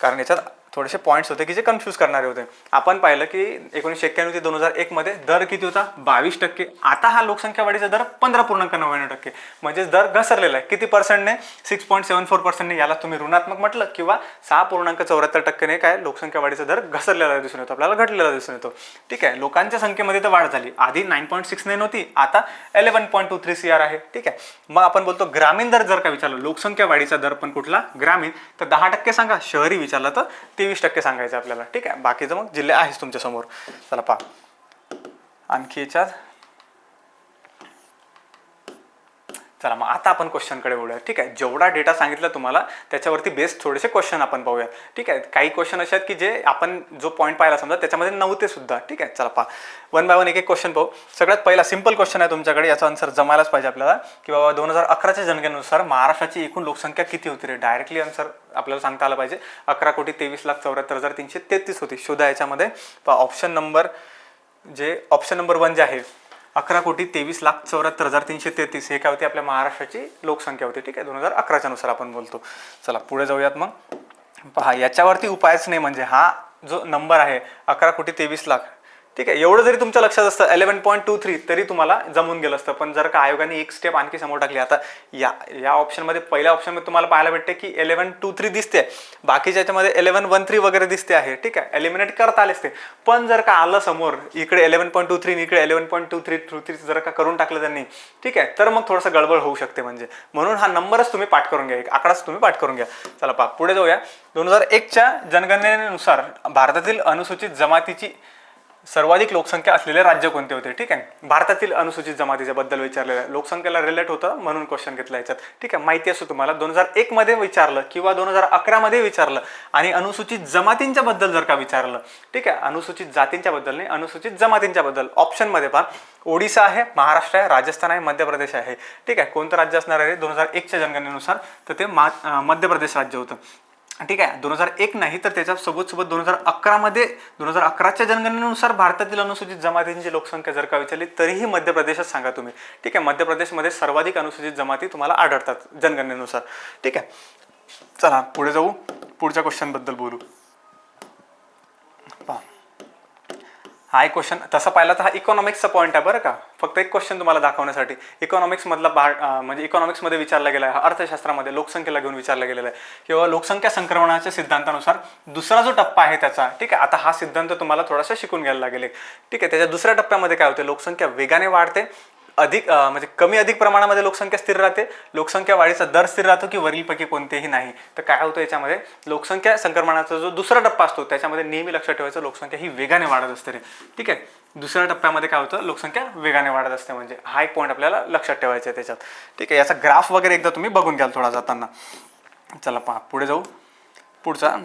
कारण याच्यात थोडेसे पॉईंट्स होते की जे कन्फ्यूज करणारे होते. आपण पाहिलं की 1991 ते 2001 मध्ये दर किती होता 22%. आता हा लोकसंख्या वाढीचा दर 15.99%, म्हणजे दर घसरलेला आहे. किती पर्सेंटने, 6.74%. याला तुम्ही ऋणात्मक म्हटलं किंवा 6.74% काय लोकसंख्या वाढीचा दर घसरलेला दिसून येतो, आपल्याला घटलेला दिसून येतो. ठीक आहे, लोकांच्या संख्येमध्ये तर वाढ झाली. आधी 9.69 होती, आता 11.23 CR आहे. ठीक आहे, मग आपण बोलतो ग्रामीण दर जर का विचारलं, लोकसंख्या वाढीचा दर पण कुठला ग्रामीण, तर 10% सांगा. शहरी विचारलं तर 23% सांगायचं आपल्याला. ठीक आहे, बाकीचं मग जिल्हे आहेच तुमच्या समोर. चला आणखी याच्यात चला मग आता आपण क्वेश्चनकडे वळूया. ठीक आहे, जेवढा डेटा सांगितला तुम्हाला त्याच्यावरती बेस्ड थोडेसे क्वेश्चन आपण पाहूया. ठीक आहे, काही क्वेश्चन असे आहेत की जे आपण जो पॉईंट पाहिला समजा त्याच्यामध्ये नव्हते सुद्धा. ठीक आहे, चला पहा वन बाय वन एक एक क्वेश्चन पाहू. सगळ्यात पहिला सिंपल क्वेश्चन आहे तुमच्याकडे, याचा आन्सर जमायलाच पाहिजे आपल्याला की बाबा 2011च्या जनगणनेनुसार महाराष्ट्राची एकूण लोकसंख्या किती होती रे. डायरेक्टली आन्सर आपल्याला सांगता आलं पाहिजे. 11,23,74,333 होती. शोधा याच्यामध्ये. पहा ऑप्शन नंबर 1 जे आहे 11,23,74,333 हे काय होती आपल्या महाराष्ट्राची लोकसंख्या होती. ठीक आहे, 2011च्या नुसार आपण बोलतो. चला पुढे जाऊयात. मग पहा याच्यावरती उपायच नाही, म्हणजे हा जो नंबर आहे 11,23,00,000. ठीक आहे, एवढं जरी तुमच्या लक्षात असतं 11.23 तरी तुम्हाला जमून गेलं असतं. पण जर का आयोगाने एक स्टेप आणखी समोर टाकली. आता या ऑप्शनमध्ये पहिल्या ऑप्शनमध्ये तुम्हाला पाहायला भेटते की 11.23 दिसते, बाकीच्या याच्यामध्ये 11.13 वगैरे दिसते आहे. ठीक आहे, एलिमिनेट करता आले असते. पण जर का आलं समोर इकडे 11.23 इकडे 11.23 जर का करून टाकलं त्यांनी, ठीक आहे, तर मग थोडंसं गडबड होऊ शकते. म्हणजे म्हणून हा नंबरच तुम्ही पाठ करून घ्या, एक आकडाच तुम्ही पाठ करून घ्या. चला पहा पुढे जाऊया. 2001च्या जनगणनेनुसार भारतातील अनुसूचित जमातीची सर्वाधिक लोकसंख्या असलेले राज्य कोणते होते. ठीक आहे, भारतातील अनुसूचित जमातीच्या बद्दल विचारलेलं आहे. लोकसंख्येला रिलेट होतं म्हणून क्वेश्चन घेतला याच्यात. ठीक आहे, माहिती असो तुम्हाला 2001 मध्ये विचारलं किंवा 2011 मध्ये विचारलं आणि अनुसूचित जमातींच्या बद्दल जर का विचारलं, ठीक आहे, अनुसूचित जातींच्या बद्दल नाही, अनुसूचित जमातींच्या बद्दल. ऑप्शन मध्ये पहा ओडिशा आहे, महाराष्ट्र आहे, राजस्थान आहे, मध्य प्रदेश आहे. ठीक आहे, कोणतं राज्य असणार आहे 2001च्या जनगणनेनुसार, तर ते मध्य प्रदेश राज्य होतं. ठीक आहे, 2001 नाही तर त्याच्या सोबत 2011 मध्ये 2011च्या जनगणनेनुसार भारतातील अनुसूचित जमातींची लोकसंख्या जर का विचारली तरीही मध्य प्रदेशच सांगा तुम्ही. ठीक आहे, मध्य प्रदेशमध्ये सर्वाधिक अनुसूचित जमाती तुम्हाला आढळतात जनगणनेनुसार. ठीक आहे, चला पुढे जाऊ, पुढच्या क्वेश्चन बद्दल बोलू. पहा हा एक क्वेश्चन तसा पाहिला तर हा इकॉनॉमिक्सचा पॉईंट आहे बरं का. फक्त एक क्वेश्चन तुम्हाला दाखवण्यासाठी. इकॉनॉमिक्स मधला म्हणजे इकॉनॉमिक्समध्ये विचारला गेला आहे, अर्थशास्त्रामध्ये लोकसंख्येला घेऊन विचारला गेलेला आहे किंवा लोकसंख्या संक्रमणाच्या सिद्धांतानुसार दुसरा जो टप्पा आहे त्याचा. ठीक आहे, आता हा सिद्धांत तुम्हाला थोडासा शिकून घ्यायला लागेल. ठीक आहे, त्याच्या दुसऱ्या टप्प्यामध्ये काय होते, लोकसंख्या वेगाने वाढते, अधिक म्हणजे कमी अधिक प्रमाणामध्ये लोकसंख्या स्थिर राहते, लोकसंख्या वाढीचा दर स्थिर राहतो की वरीलपैकी कोणतेही नाही. तर काय होतं याच्यामध्ये लोकसंख्या संक्रमणाचा जो दुसरा टप्पा असतो त्याच्यामध्ये नेहमी लक्षात ठेवायचं लोकसंख्या ही वेगाने वाढत असते रे. ठीक आहे, दुसऱ्या टप्प्यामध्ये काय होतं लोकसंख्या वेगाने वाढत असते, म्हणजे हा एक पॉईंट आपल्याला लक्षात ठेवायचा आहे त्याच्यात. ठीक आहे, याचा ग्राफ वगैरे एकदा तुम्ही बघून घ्याल थोडा जाताना. चला पहा पुढे जाऊ. पुढचा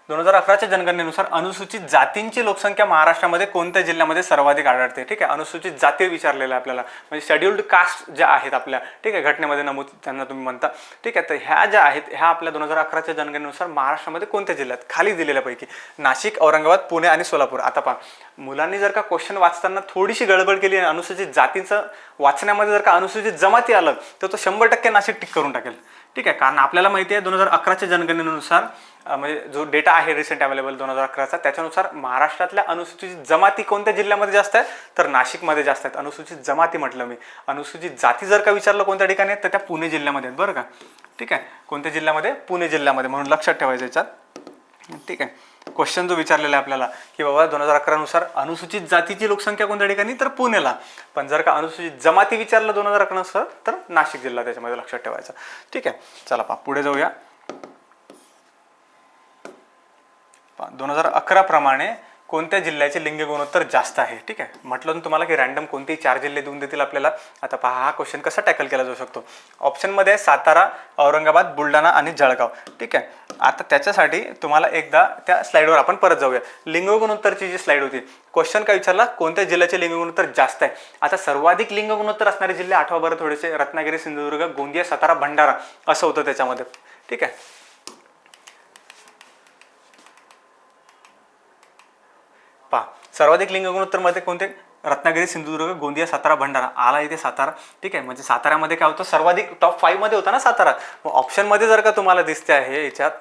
2011च्या जनगणनेनुसार अनुसूचित जातींची लोकसंख्या महाराष्ट्रामध्ये कोणत्या जिल्ह्यामध्ये सर्वाधिक आढळते. ठीक आहे, अनुसूचित जाती विचारलेलं आहे आपल्याला, म्हणजे शेड्युल्ड कास्ट ज्या आहेत आपल्या. ठीक आहे, घटनेमध्ये नमूद त्यांना तुम्ही म्हणता. ठीक आहे, तर ह्या ज्या आहेत ह्या आपल्या 2011च्या जनगणनेनुसार महाराष्ट्रामध्ये कोणत्या जिल्ह्यात खाली दिलेल्यापैकी नाशिक, औरंगाबाद, पुणे आणि सोलापूर. आता पहा मुलांनी जर का क्वेश्चन वाचताना थोडीशी गडबड केली आणि अनुसूचित जातीचं वाचण्यामध्ये जर का अनुसूचित जमाती आलं तर तो 100% नाशिक टिक करून टाकेल. ठीक आहे, कारण आपल्याला माहिती आहे 2011च्या जनगणनेनुसार म्हणजे जो डेटा आहे रिसेंट अवेलेबल 2011चा त्याच्यानुसार महाराष्ट्रातल्या अनुसूचित जमाती कोणत्या जिल्ह्यामध्ये जास्त आहेत तर नाशिकमध्ये जास्त आहेत. अनुसूचित जमाती म्हटलं मी, अनुसूचित जाती जर का विचारलं कोणत्या ठिकाणी आहेत तर त्या पुणे जिल्ह्यामध्ये आहेत बरं का. ठीक आहे, कोणत्या जिल्ह्यामध्ये, पुणे जिल्ह्यामध्ये, म्हणून लक्षात ठेवायचं याच्यात. ठीक आहे, क्वेश्चन जो विचारलेला आहे आपल्याला की बाबा 2011 नुसार अनुसूचित जातीची लोकसंख्या कोणत्या ठिकाणी तर पुण्याला, पण जर का अनुसूचित जमाती विचारलं 2011 नुसार तर नाशिक जिल्हा त्याच्यामध्ये लक्षात ठेवायचा. ठीक आहे, चला पहा पुढे जाऊया. 2011 प्रमाणे कोणत्या जिल्ह्याचे लिंग गुणोत्तर जास्त आहे. ठीक आहे, म्हटलं तुम्हाला की रॅन्डम कोणतेही 4 जिल्हे देऊन देतील आपल्याला. आता पहा हा क्वेश्चन कसा टॅकल केला जाऊ शकतो. ऑप्शनमध्ये आहे सातारा, औरंगाबाद, बुलढाणा आणि जळगाव. ठीक आहे, आता त्याच्यासाठी तुम्हाला एकदा त्या स्लाइडवर आपण परत जाऊया. लिंग गुणोत्तरची जी स्लाइड होती, क्वेश्चन काय विचारला कोणत्या जिल्ह्याचे लिंग गुणोत्तर जास्त आहे. आता सर्वाधिक लिंग गुणोत्तर असणारे जिल्हे आठवा बरं थोडेसे, रत्नागिरी, सिंधुदुर्ग, गोंदिया, सातारा, भंडारा असं होतं त्याच्यामध्ये. ठीक आहे, पहा सर्वाधिक लिंग गुणोत्तर मध्ये कोणते, रत्नागिरी, सिंधुदुर्ग, गोंदिया, सातारा, भंडारा. आला इथे सातारा. ठीक आहे, म्हणजे साताऱ्यामध्ये काय होतं सर्वाधिक टॉप 5 मध्ये होता ना सातारा. मग ऑप्शन मध्ये जर का तुम्हाला दिसते आहे याच्यात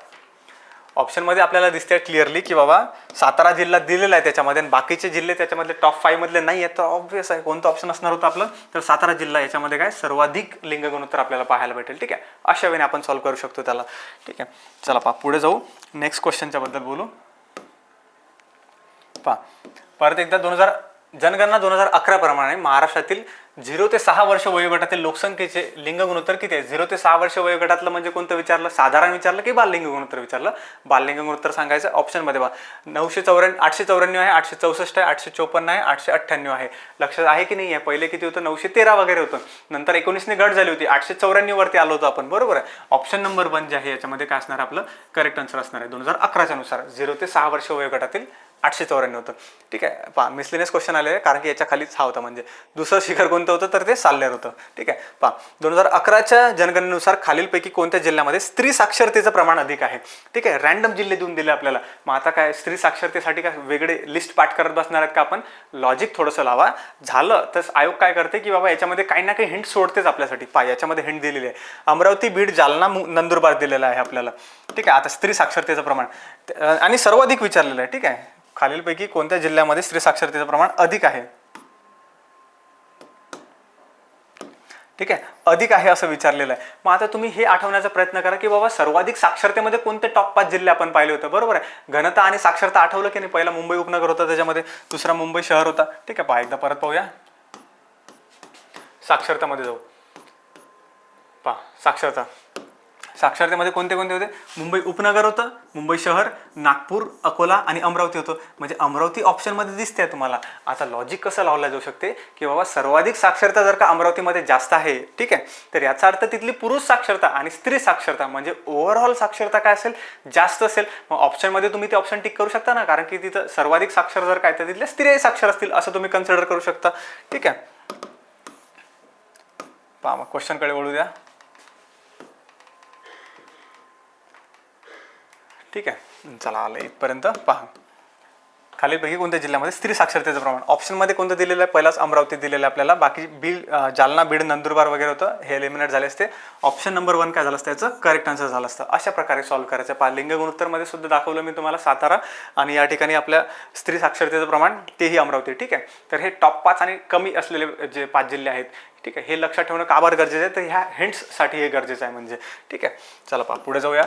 ऑप्शन मध्ये आपल्याला दिसते क्लिअरली की बाबा सातारा जिल्हा दिलेला आहे त्याच्यामध्ये आणि बाकीचे जिल्हे त्याच्यामधले टॉप 5 मधले नाही आहेत, तर ऑब्व्हियस आहे कोणतं ऑप्शन असणार होतं आपलं तर सातारा जिल्हा याच्यामध्ये काय सर्वाधिक लिंग गुणोत्तर आपल्याला पाहायला भेटेल. ठीक आहे, अशा वेळी आपण सॉल्व्ह करू शकतो त्याला. ठीक आहे, चला पहा पुढे जाऊ, नेक्स्ट क्वेश्चनच्या बद्दल बोलू. पहा परत एकदा जनगणना 2011 प्रमाणे महाराष्ट्रातील 0 ते 6 वर्ष वयोगटातील लोकसंख्येचे लिंग गुणोत्तर किती आहे? 0 ते 6 वर्ष वयोगटातलं म्हणजे कोणतं विचारलं? साधारण विचारलं की बाललिंग गुणोत्तर विचारलं? बाललिंग गुणोत्तर सांगायचं. ऑप्शनमध्ये बघा 894 आहे, 864 आहे, 854 आहे, 898 आहे. लक्षात आहे की नाही आहे? पहिले किती होतं? 913 वगैरे होतं, नंतर 19ने घट झाली होती, 894 वरती आलो होतो आपण, बरोबर आहे. ऑप्शन नंबर 1 जे आहे याच्यामध्ये काय असणार? आपलं करेक्ट आन्सर असणार आहे 2011च्या नुसार 0 ते 6 वर्ष वयोगटातील 894 होतं. ठीक आहे, पहा मिसलेनियस क्वेश्चन आले कारण की याच्या खालीच हा होता. म्हणजे दुसरं शिखर कोणतं होतं? तर ते साल्हेर होतं. ठीक आहे, पहा 2011च्या जनगणनेनुसार खालीलपैकी कोणत्या जिल्ह्यामध्ये स्त्री साक्षरतेचं प्रमाण अधिक आहे? ठीक आहे, रँडम जिल्हे देऊन दिले आपल्याला. मग आता काय स्त्री साक्षरतेसाठी काय वेगळे लिस्ट पाठ करत बसणार आहेत का आपण? लॉजिक थोडंसं लावा. झालं तर आयोग काय करते की बाबा याच्यामध्ये काही ना काही हिंट सोडतेच आपल्यासाठी. पहा याच्यामध्ये हिंट दिलेली आहे, अमरावती, बीड, जालना, नंदुरबार दिलेला आहे आपल्याला. ठीक आहे, आता स्त्री साक्षरतेचं प्रमाण आणि सर्वाधिक विचारलेलं आहे. ठीक आहे, खालीलपैकी कोणत्या जिल्ह्यामध्ये स्त्री साक्षरतेचं प्रमाण अधिक आहे? ठीक आहे, अधिक आहे असं विचारलेलं आहे. मग आता तुम्ही हे आठवण्याचा प्रयत्न करा की बाबा सर्वाधिक साक्षरतेमध्ये कोणते टॉप 5 जिल्हे आपण पाहिले होते, बरोबर आहे. घनता आणि साक्षरता आठवलं की नाही? पहिला मुंबई उपनगर होता, त्याच्यामध्ये दुसरा मुंबई शहर होता. ठीक आहे, पहा एकदा परत पाहूया, साक्षरतामध्ये जाऊ. पहा साक्षरतेमध्ये कोणते कोणते होते? मुंबई उपनगर होतं, मुंबई शहर, नागपूर, अकोला आणि अमरावती होतं. म्हणजे अमरावती ऑप्शनमध्ये दिसते तुम्हाला. आता लॉजिक कसं लावलं जाऊ शकते की बाबा सर्वाधिक साक्षरता जर का अमरावतीमध्ये जास्त आहे, ठीक आहे, तर याचा अर्थ तिथली पुरुष साक्षरता आणि स्त्री साक्षरता म्हणजे ओव्हरऑल साक्षरता काय असेल? जास्त असेल. मग ऑप्शनमध्ये तुम्ही ते ऑप्शन टिक करू शकता ना, कारण की तिथं सर्वाधिक साक्षर जर काय तर तिथल्या स्त्रियाही साक्षर असतील असं तुम्ही कन्सिडर करू शकता. ठीक आहे, पहा मग क्वेश्चनकडे वळू द्या. ठीक आहे, चला आलं इथपर्यंत. पहा खालीलपैकी कोणत्या जिल्ह्यामध्ये स्त्री साक्षरतेचं प्रमाण? ऑप्शनमध्ये कोणतं दिलेलं आहे? पहिलाच अमरावती दिलेलं आहे आपल्याला, बाकी जालना, बीड, नंदुरबार वगैरे होतं, हे एलिमिनेट झाले असते. ऑप्शन नंबर 1 काय झालं असतं? याचं करेक्ट आन्सर झालं असतं. अशा प्रकारे सॉल्व्ह करायचं. पहा लिंग गुणोत्तरमध्ये सुद्धा दाखवलं मी तुम्हाला सातारा, आणि या ठिकाणी आपल्या स्त्री साक्षरतेचं प्रमाण तेही अमरावती. ठीक आहे, तर हे टॉप 5 आणि कमी असलेले जे 5 जिल्हे आहेत, ठीक आहे, हे लक्षात ठेवणं का बरं गरजेचं आहे? तर ह्या हिंट्ससाठी हे गरजेचं आहे म्हणजे. ठीक आहे, चला पहा पुढे जाऊया.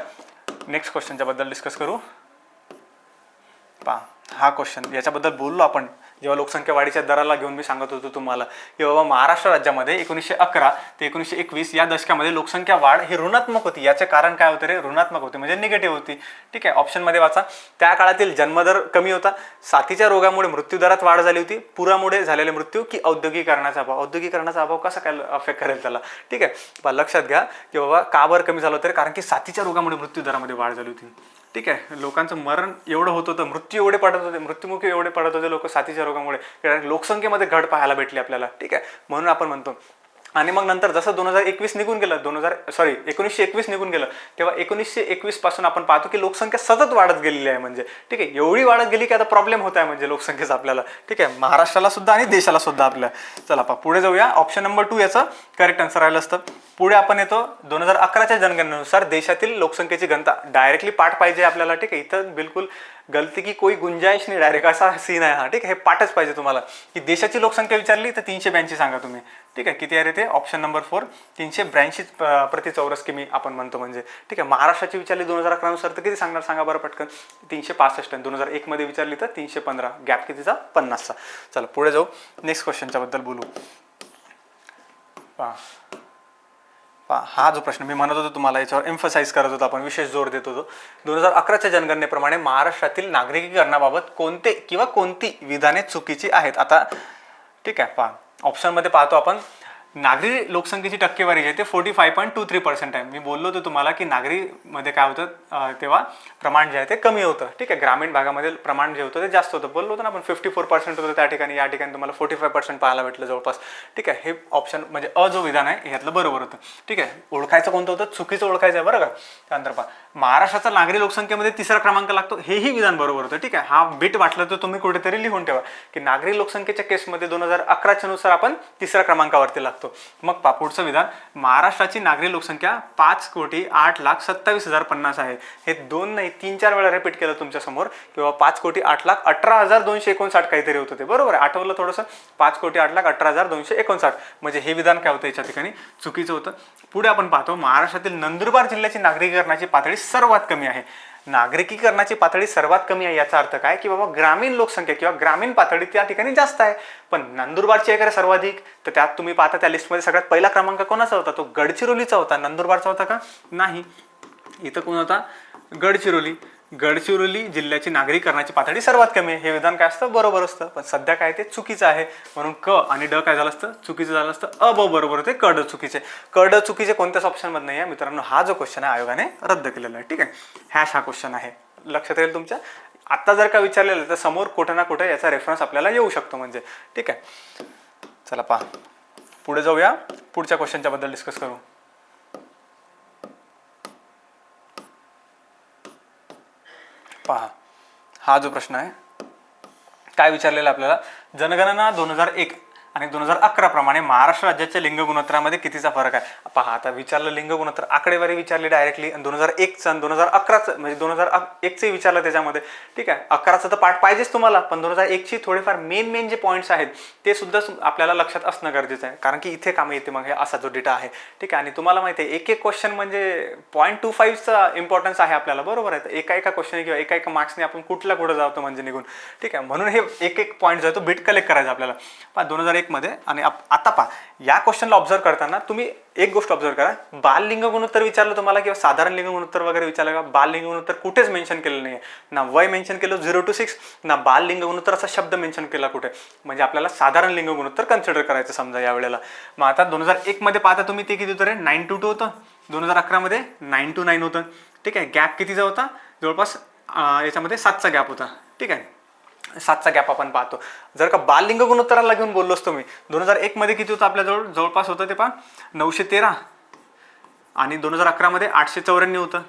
नेक्स्ट क्वेश्चनच्या बद्दल डिस्कस करू. पहा हा क्वेश्चन याच्याबद्दल बोललो आपण जेव्हा लोकसंख्या वाढीच्या दराला घेऊन मी सांगत होतो तुम्हाला की बाबा महाराष्ट्र राज्यामध्ये 1911 ते 1921 या दशकामध्ये लोकसंख्या वाढ ही ऋणात्मक होती. याचे कारण काय होते रे? ऋणात्मक होते म्हणजे निगेटिव्ह होती. ठीक आहे, ऑप्शनमध्ये वाचा. त्या काळातील जन्मदर कमी होता, साथीच्या रोगामुळे मृत्यूदरात वाढ झाली होती, पुरामुळे झालेले मृत्यू की औद्योगिकरणाचा अभाव. औद्योगिकरणाचा अभाव कसा काय अफेक्ट करेल त्याला? ठीक आहे, लक्षात घ्या की बाबा का बरं कमी झालं होतं? कारण की साथीच्या रोगामुळे मृत्यूदरामध्ये वाढ झाली होती. ठीक आहे, लोकांचं मरण एवढं होत होतं, मृत्यू एवढे पडत होते, मृत्युमुखी एवढे पडत होते लोक साथीच्या रोगामुळे, लोकसंख्येमध्ये घट पाहायला भेटली आपल्याला. ठीक आहे, म्हणून आपण म्हणतो. आणि मग नंतर जसं 2021 निघून गेलं, 1921 निघून गेलं, तेव्हा 1921 पासून आपण पाहतो की लोकसंख्या सतत वाढत गेलेली आहे. म्हणजे ठीक आहे, एवढी वाढत गेली की आता प्रॉब्लेम होत आहे म्हणजे लोकसंख्येचा आपल्याला. ठीक आहे, महाराष्ट्राला सुद्धा आणि देशाला सुद्धा आपल्या. चला पुढे जाऊया. ऑप्शन नंबर 2 याचं करेक्ट आन्सर राहिलं असतं. पुढे आपण येतो 2011च्या जनगणनेनुसार देशातील लोकसंख्येची घनता. डायरेक्टली पाठ पाहिजे आपल्याला. ठीक आहे, इथं बिलकुल गलती की कोई गुंजाइश नाही, डायरेक्ट असा सीन आहे हा. ठीक आहे, हे पाठच पाहिजे तुम्हाला की देशाची लोकसंख्या विचारली तर 382 सांगा तुम्ही. ठीक आहे, किती आहे ते? ऑप्शन नंबर 4 382 प्रति चौरस किमी आपण म्हणतो म्हणजे. ठीक आहे, महाराष्ट्राची विचारली 2011 नुसार तर किती सांगणार सांगा बरं पटकन? 365. 2001 मध्ये विचारली तर 315. गॅप कितीचा? 50चा. चला पुढे जाऊ, नेक्स्ट क्वेश्चनच्या बद्दल बोलू. हा जो प्रश्न मी म्हणत होतो तुम्हाला, याच्यावर एम्फसाइज करत होतो आपण, विशेष जोर देत होतो. 2011च्या जनगणनेप्रमाणे महाराष्ट्रातील नागरिकीकरणाबाबत कोणते किंवा कोणती विधाने चुकीची आहेत? आता ठीक आहे, पहा ऑप्शनमध्ये पाहतो आपण. नागरी लोकसंख्येची टक्केवारी जी आहे ते 45.23% आहे. मी बोललो होतो तुम्हाला की नागरीमध्ये काय होतं तेव्हा प्रमाण जे आहे ते कमी होतं. ठीक आहे, ग्रामीण भागामध्ये प्रमाण जे होतं ते जास्त होतं. बोललो होतं ना आपण 54% होतं त्या ठिकाणी, या ठिकाणी तुम्हाला 45% पाहायला भेटलं जवळपास. ठीक आहे, हे ऑप्शन म्हणजे जो विधान आहे ह्यातलं बरोबर होतं. ठीक आहे, ओळखायचं कोणतं होतं? चुकीचं ओळखायचं आहे बरं का. त्यानंतर पहा महाराष्ट्राचा नागरी लोकसंख्येमध्ये 3रा क्रमांक लागतो, हेही विधान बरोबर होतं. ठीक आहे, हा बीट वाटलं तर तुम्ही कुठेतरी लिहून ठेवा की नागरी लोकसंख्येच्या केसमध्ये 2011च्या नुसार आपण 3ऱ्या क्रमांकावरती लागतो. मग पुढचं विधान, महाराष्ट्राची नागरी लोकसंख्या 5,08,27,050 आहे. हे 2 नाही 3-4 वेळा रिपीट केलं तुमच्या समोर किंवा 5,08,18,259 काहीतरी होतं ते. बरोबर आहे, आठवलं थोडंसं? 5,08,18,259 म्हणजे हे विधान काय होतं याच्या ठिकाणी? चुकीचं होतं. पुढे आपण पाहतो महाराष्ट्रातील नंदुरबार जिल्ह्याची नागरीकरणाची पातळी सर्वात कमी आहे. नागरिकीकरणाची पातळी सर्वात कमी आहे याचा अर्थ काय की बाबा ग्रामीण लोकसंख्या किंवा ग्रामीण पातळी त्या ठिकाणी जास्त आहे. पण नंदुरबारची आहे का सर्वाधिक, तर त्यात तुम्ही पाहता त्या लिस्टमध्ये सगळ्यात पहिला क्रमांक कोणाचा होता, तो गडचिरोलीचा होता. नंदुरबारचा होता का, नाही. इथं कोण होता, गडचिरोली. गडचिरोली जिल्ह्याची नागरीकरणाची पातळी सर्वात कमी आहे. हे विधान काय असतं, बरोबर असतं. पण सध्या काय ते चुकीचं आहे. म्हणून क आणि ड काय झालं असतं, चुकीचं झालं असतं. अ ब बरोबर होते, क ड चुकीचे. क ड चुकीचे कोणत्याच ऑप्शनमध्ये नाही आहे मित्रांनो. हा जो क्वेश्चन आहे आयोगाने रद्द केलेला आहे. ठीक आहे, हा क्वेश्चन आहे, लक्षात येईल तुमच्या. आता जर का विचारलेलं तर समोर कुठे ना कुठे याचा रेफरन्स आपल्याला येऊ शकतो म्हणजे. ठीक आहे, चला पहा पुढे जाऊया, पुढच्या क्वेश्चनच्या बद्दल डिस्कस करू. पहा हा जो प्रश्न आहे काय विचारलेला आपल्याला, जनगणना 2001 आणि 2011 प्रमाणे महाराष्ट्र राज्याच्या लिंग गुणोत्तरामध्ये कितीचा फरक आहे. पहा आता विचारलं लिंग गुणोत्तर, आकडेवारी विचारली डायरेक्टली. 2001चं आणि 2011चं म्हणजे 2001चे विचारलं त्याच्यामध्ये. ठीक आहे, 11चं तर पाठ पाहिजेच तुम्हाला, पण 2001ची थोडेफार मेन जे पॉईंट्स आहेत ते सुद्धा आपल्याला लक्षात असणं गरजेचं आहे, कारण की इथे कामे येते मग हे असा जो डेटा आहे. ठीक आहे, आणि तुम्हाला माहिती आहे एक क्वेश्चन म्हणजे 0.25चा इम्पॉर्टन्स आहे आपल्याला, बरोबर आहे. तर एका क्वेश्चन किंवा एका मार्क्सने आपण कुठे जातो म्हणजे निघून. ठीक आहे, म्हणून हे एक पॉईंट जो आहे तो बिट कलेक्ट करायचा आपल्याला. पहा 2001 मध्ये आणि आता पहा या क्वेश्चनला ऑब्झर्व करताना तुम्ही एक गोष्ट ऑब्झर्व करा, बाल लिंग गुणोत्तर विचारलं तुम्हाला किंवा साधारण लिंग गुणोत्तर वगैरे विचारलं का, बाल लिंग गुणोत्तर कुठेच मेन्शन केलं नाही. ना वय मेन्शन केलं 0 to 6, ना बाल लिंग गुणोत्तर असा शब्द मेन्शन केला कुठे. म्हणजे आपल्याला साधारण लिंग गुणोत्तर कन्सिडर करायचं समजा या वेळेला. मग आता 2001 मध्ये पाहता तुम्ही ते किती होतं रे, 9 to 2 होतं. 2011 मध्ये 9 to 9 होतं. ठीक आहे, गॅप कितीचा होता, जवळपास याच्यामध्ये 7चा गॅप होता. ठीक आहे, 7चा गॅप आपण पाहतो. जर का बाल लिंग गुणोत्तराला घेऊन बोललो असतो मी, 2001 मध्ये किती होतं आपल्याजवळ, जवळपास होतं ते पहा 913 आणि 2011 मध्ये 894 होतं.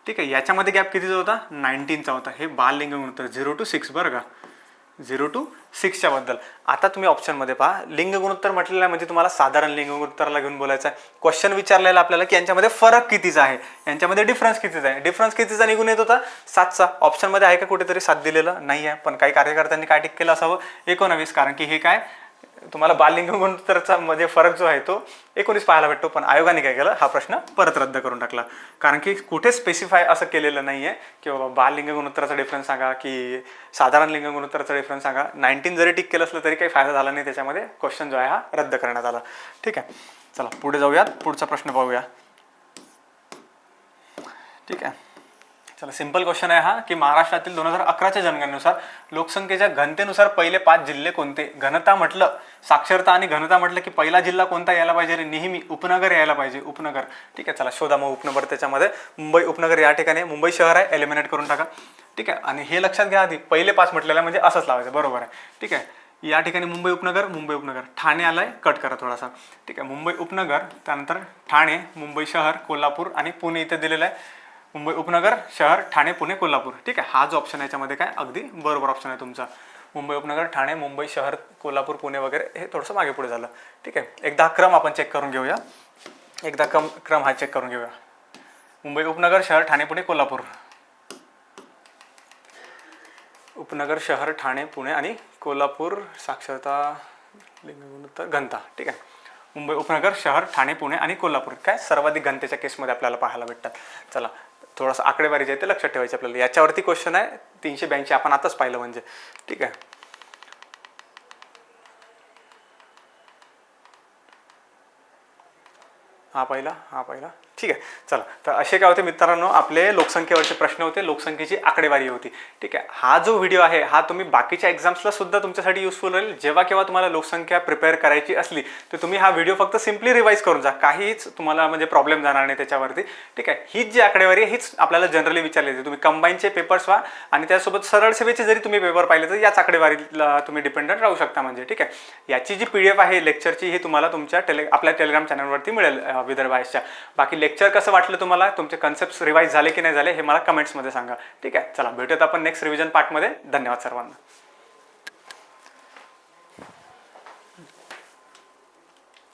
ठीक आहे, याच्यामध्ये गॅप कितीचा होता, 19चा होता. हे बाल लिंग गुणोत्तर 0 to 6 बरं का, 0 to 6च्या बद्दल. आता तुम्ही ऑप्शनमध्ये पहा, लिंग गुणोत्तर म्हटलेलं आहे म्हणजे तुम्हाला साधारण लिंग गुणोत्तराला घेऊन बोलायचं आहे. क्वेश्चन विचारलेला आपल्याला की यांच्यामध्ये फरक कितीचा आहे, यांच्यामध्ये डिफरन्स कितीचा आहे. डिफरन्स कितीचा निघून येत होता, 7चा. ऑप्शनमध्ये आहे का कुठेतरी 7 दिलेलं नाही आहे, पण काही कार्यकर्त्यांनी काय टिक केलं असावं 19, कारण की हे काय तुम्हाला बाल लिंग गुणोत्तरचा मध्ये फरक जो आहे तो 19 पाहायला भेटतो. पण आयोगाने काय केलं, हा प्रश्न परत रद्द करून टाकला, कारण की कुठे स्पेसिफाय असं केलेलं नाही आहे की बाबा बाल लिंग गुणोत्तराचा डिफरन्स सांगा की साधारण लिंग गुणोत्तराचा डिफरन्स सांगा. 19 जरी टिक केलं असलं तरी काही फायदा झाला नाही, त्याच्यामध्ये क्वेश्चन जो आहे हा रद्द करण्यात आला. ठीक आहे, चला पुढे जाऊयात, पुढचा प्रश्न पाहूया. ठीक आहे, चला सिंपल क्वेश्चन आहे हा की महाराष्ट्रातील 2011च्या जनगणनेनुसार लोकसंख्येच्या घनतेनुसार पहिले 5 जिल्हे कोणते. घनता म्हटलं, साक्षरता आणि घनता म्हटलं की पहिला जिल्हा कोणता यायला पाहिजे रे, नेहमी उपनगर यायला पाहिजे, उपनगर. ठीक आहे, चला शोधा मग उपनगर. त्याच्यामध्ये मुंबई उपनगर या ठिकाणी मुंबई शहर आहे, एलिमिनेट करून टाका. ठीक आहे, आणि हे लक्षात घ्या आधी पहिले 5 म्हटलेलं म्हणजे असंच लावायचं, बरोबर आहे. ठीक आहे, या ठिकाणी मुंबई उपनगर, ठाणे आलाय, कट करा थोडासा. ठीक आहे, मुंबई उपनगर, त्यानंतर ठाणे, मुंबई शहर, कोल्हापूर आणि पुणे इथे दिलेलं आहे. मुंबई उपनगर, शहर, ठाणे, पुणे, कोल्हापूर. ठीक आहे, हा जो ऑप्शन आहे याच्यामध्ये काय अगदी बरोबर ऑप्शन आहे तुमचा. मुंबई उपनगर, ठाणे, मुंबई शहर, कोल्हापूर, पुणे वगैरे हे थोडंसं मागे पुढे झालं. ठीक आहे, एकदा क्रम आपण चेक करून घेऊया, एकदा क्रम हा चेक करून घेऊया. मुंबई उपनगर, शहर, ठाणे, पुणे, कोल्हापूर. उपनगर, शहर, ठाणे, पुणे आणि कोल्हापूर. साक्षरता, लिंग गुणोत्तर, घनता. ठीक आहे, मुंबई उपनगर, शहर, ठाणे, पुणे आणि कोल्हापूर काय सर्वाधिक घनतेच्या केसमध्ये आपल्याला पाहायला भेटतात. चला थोडंसं आकडेवारी जे आहे ते लक्षात ठेवायचे आपल्याला. याच्यावरती क्वेश्चन आहे 382 आपण आताच पाहिलं म्हणजे. ठीक आहे, हा पहिला. ठीक आहे, चला तर असे काय होते मित्रांनो, आपले लोकसंख्येवरचे प्रश्न होते, लोकसंख्येची आकडेवारी होती. ठीक आहे, हा जो व्हिडिओ आहे हा तुम्ही बाकीच्या एक्झाम्सला सुद्धा तुमच्यासाठी युजफुल राहील. जेव्हा केव्हा तुम्हाला लोकसंख्या प्रिपेअर करायची असली तर तुम्ही हा व्हिडिओ फक्त सिम्पली रिवाईज करून जा, काहीच तुम्हाला म्हणजे प्रॉब्लेम जाणार नाही त्याच्यावरती. ठीक आहे, हीच जी आकडेवारी आहे हीच आपल्याला जनरली विचारली जाते. तुम्ही कंबाईनचे पेपर्स व्हा आणि त्यासोबत सरळ सेवेचे जरी तुम्ही पेपर पाहिले तर याच आकडेवारीला तुम्ही डिपेंडंट राहू शकता म्हणजे. ठीक आहे, याची जी PDF आहे लेक्चरची ही तुम्हाला तुमच्या आपल्या टेलिग्राम चॅनलवरती मिळेल विदर्भ आयसच्या. बाकी लेक्चर कसं वाटलं तुम्हाला, तुमचे कन्सेप्ट्स रिवाईज झाले की नाही झाले हे मला कमेंट्समध्ये सांगा. ठीक आहे, चला भेटूयात आपण नेक्स्ट रिव्हिजन पार्टमध्ये. धन्यवाद सर्वांना.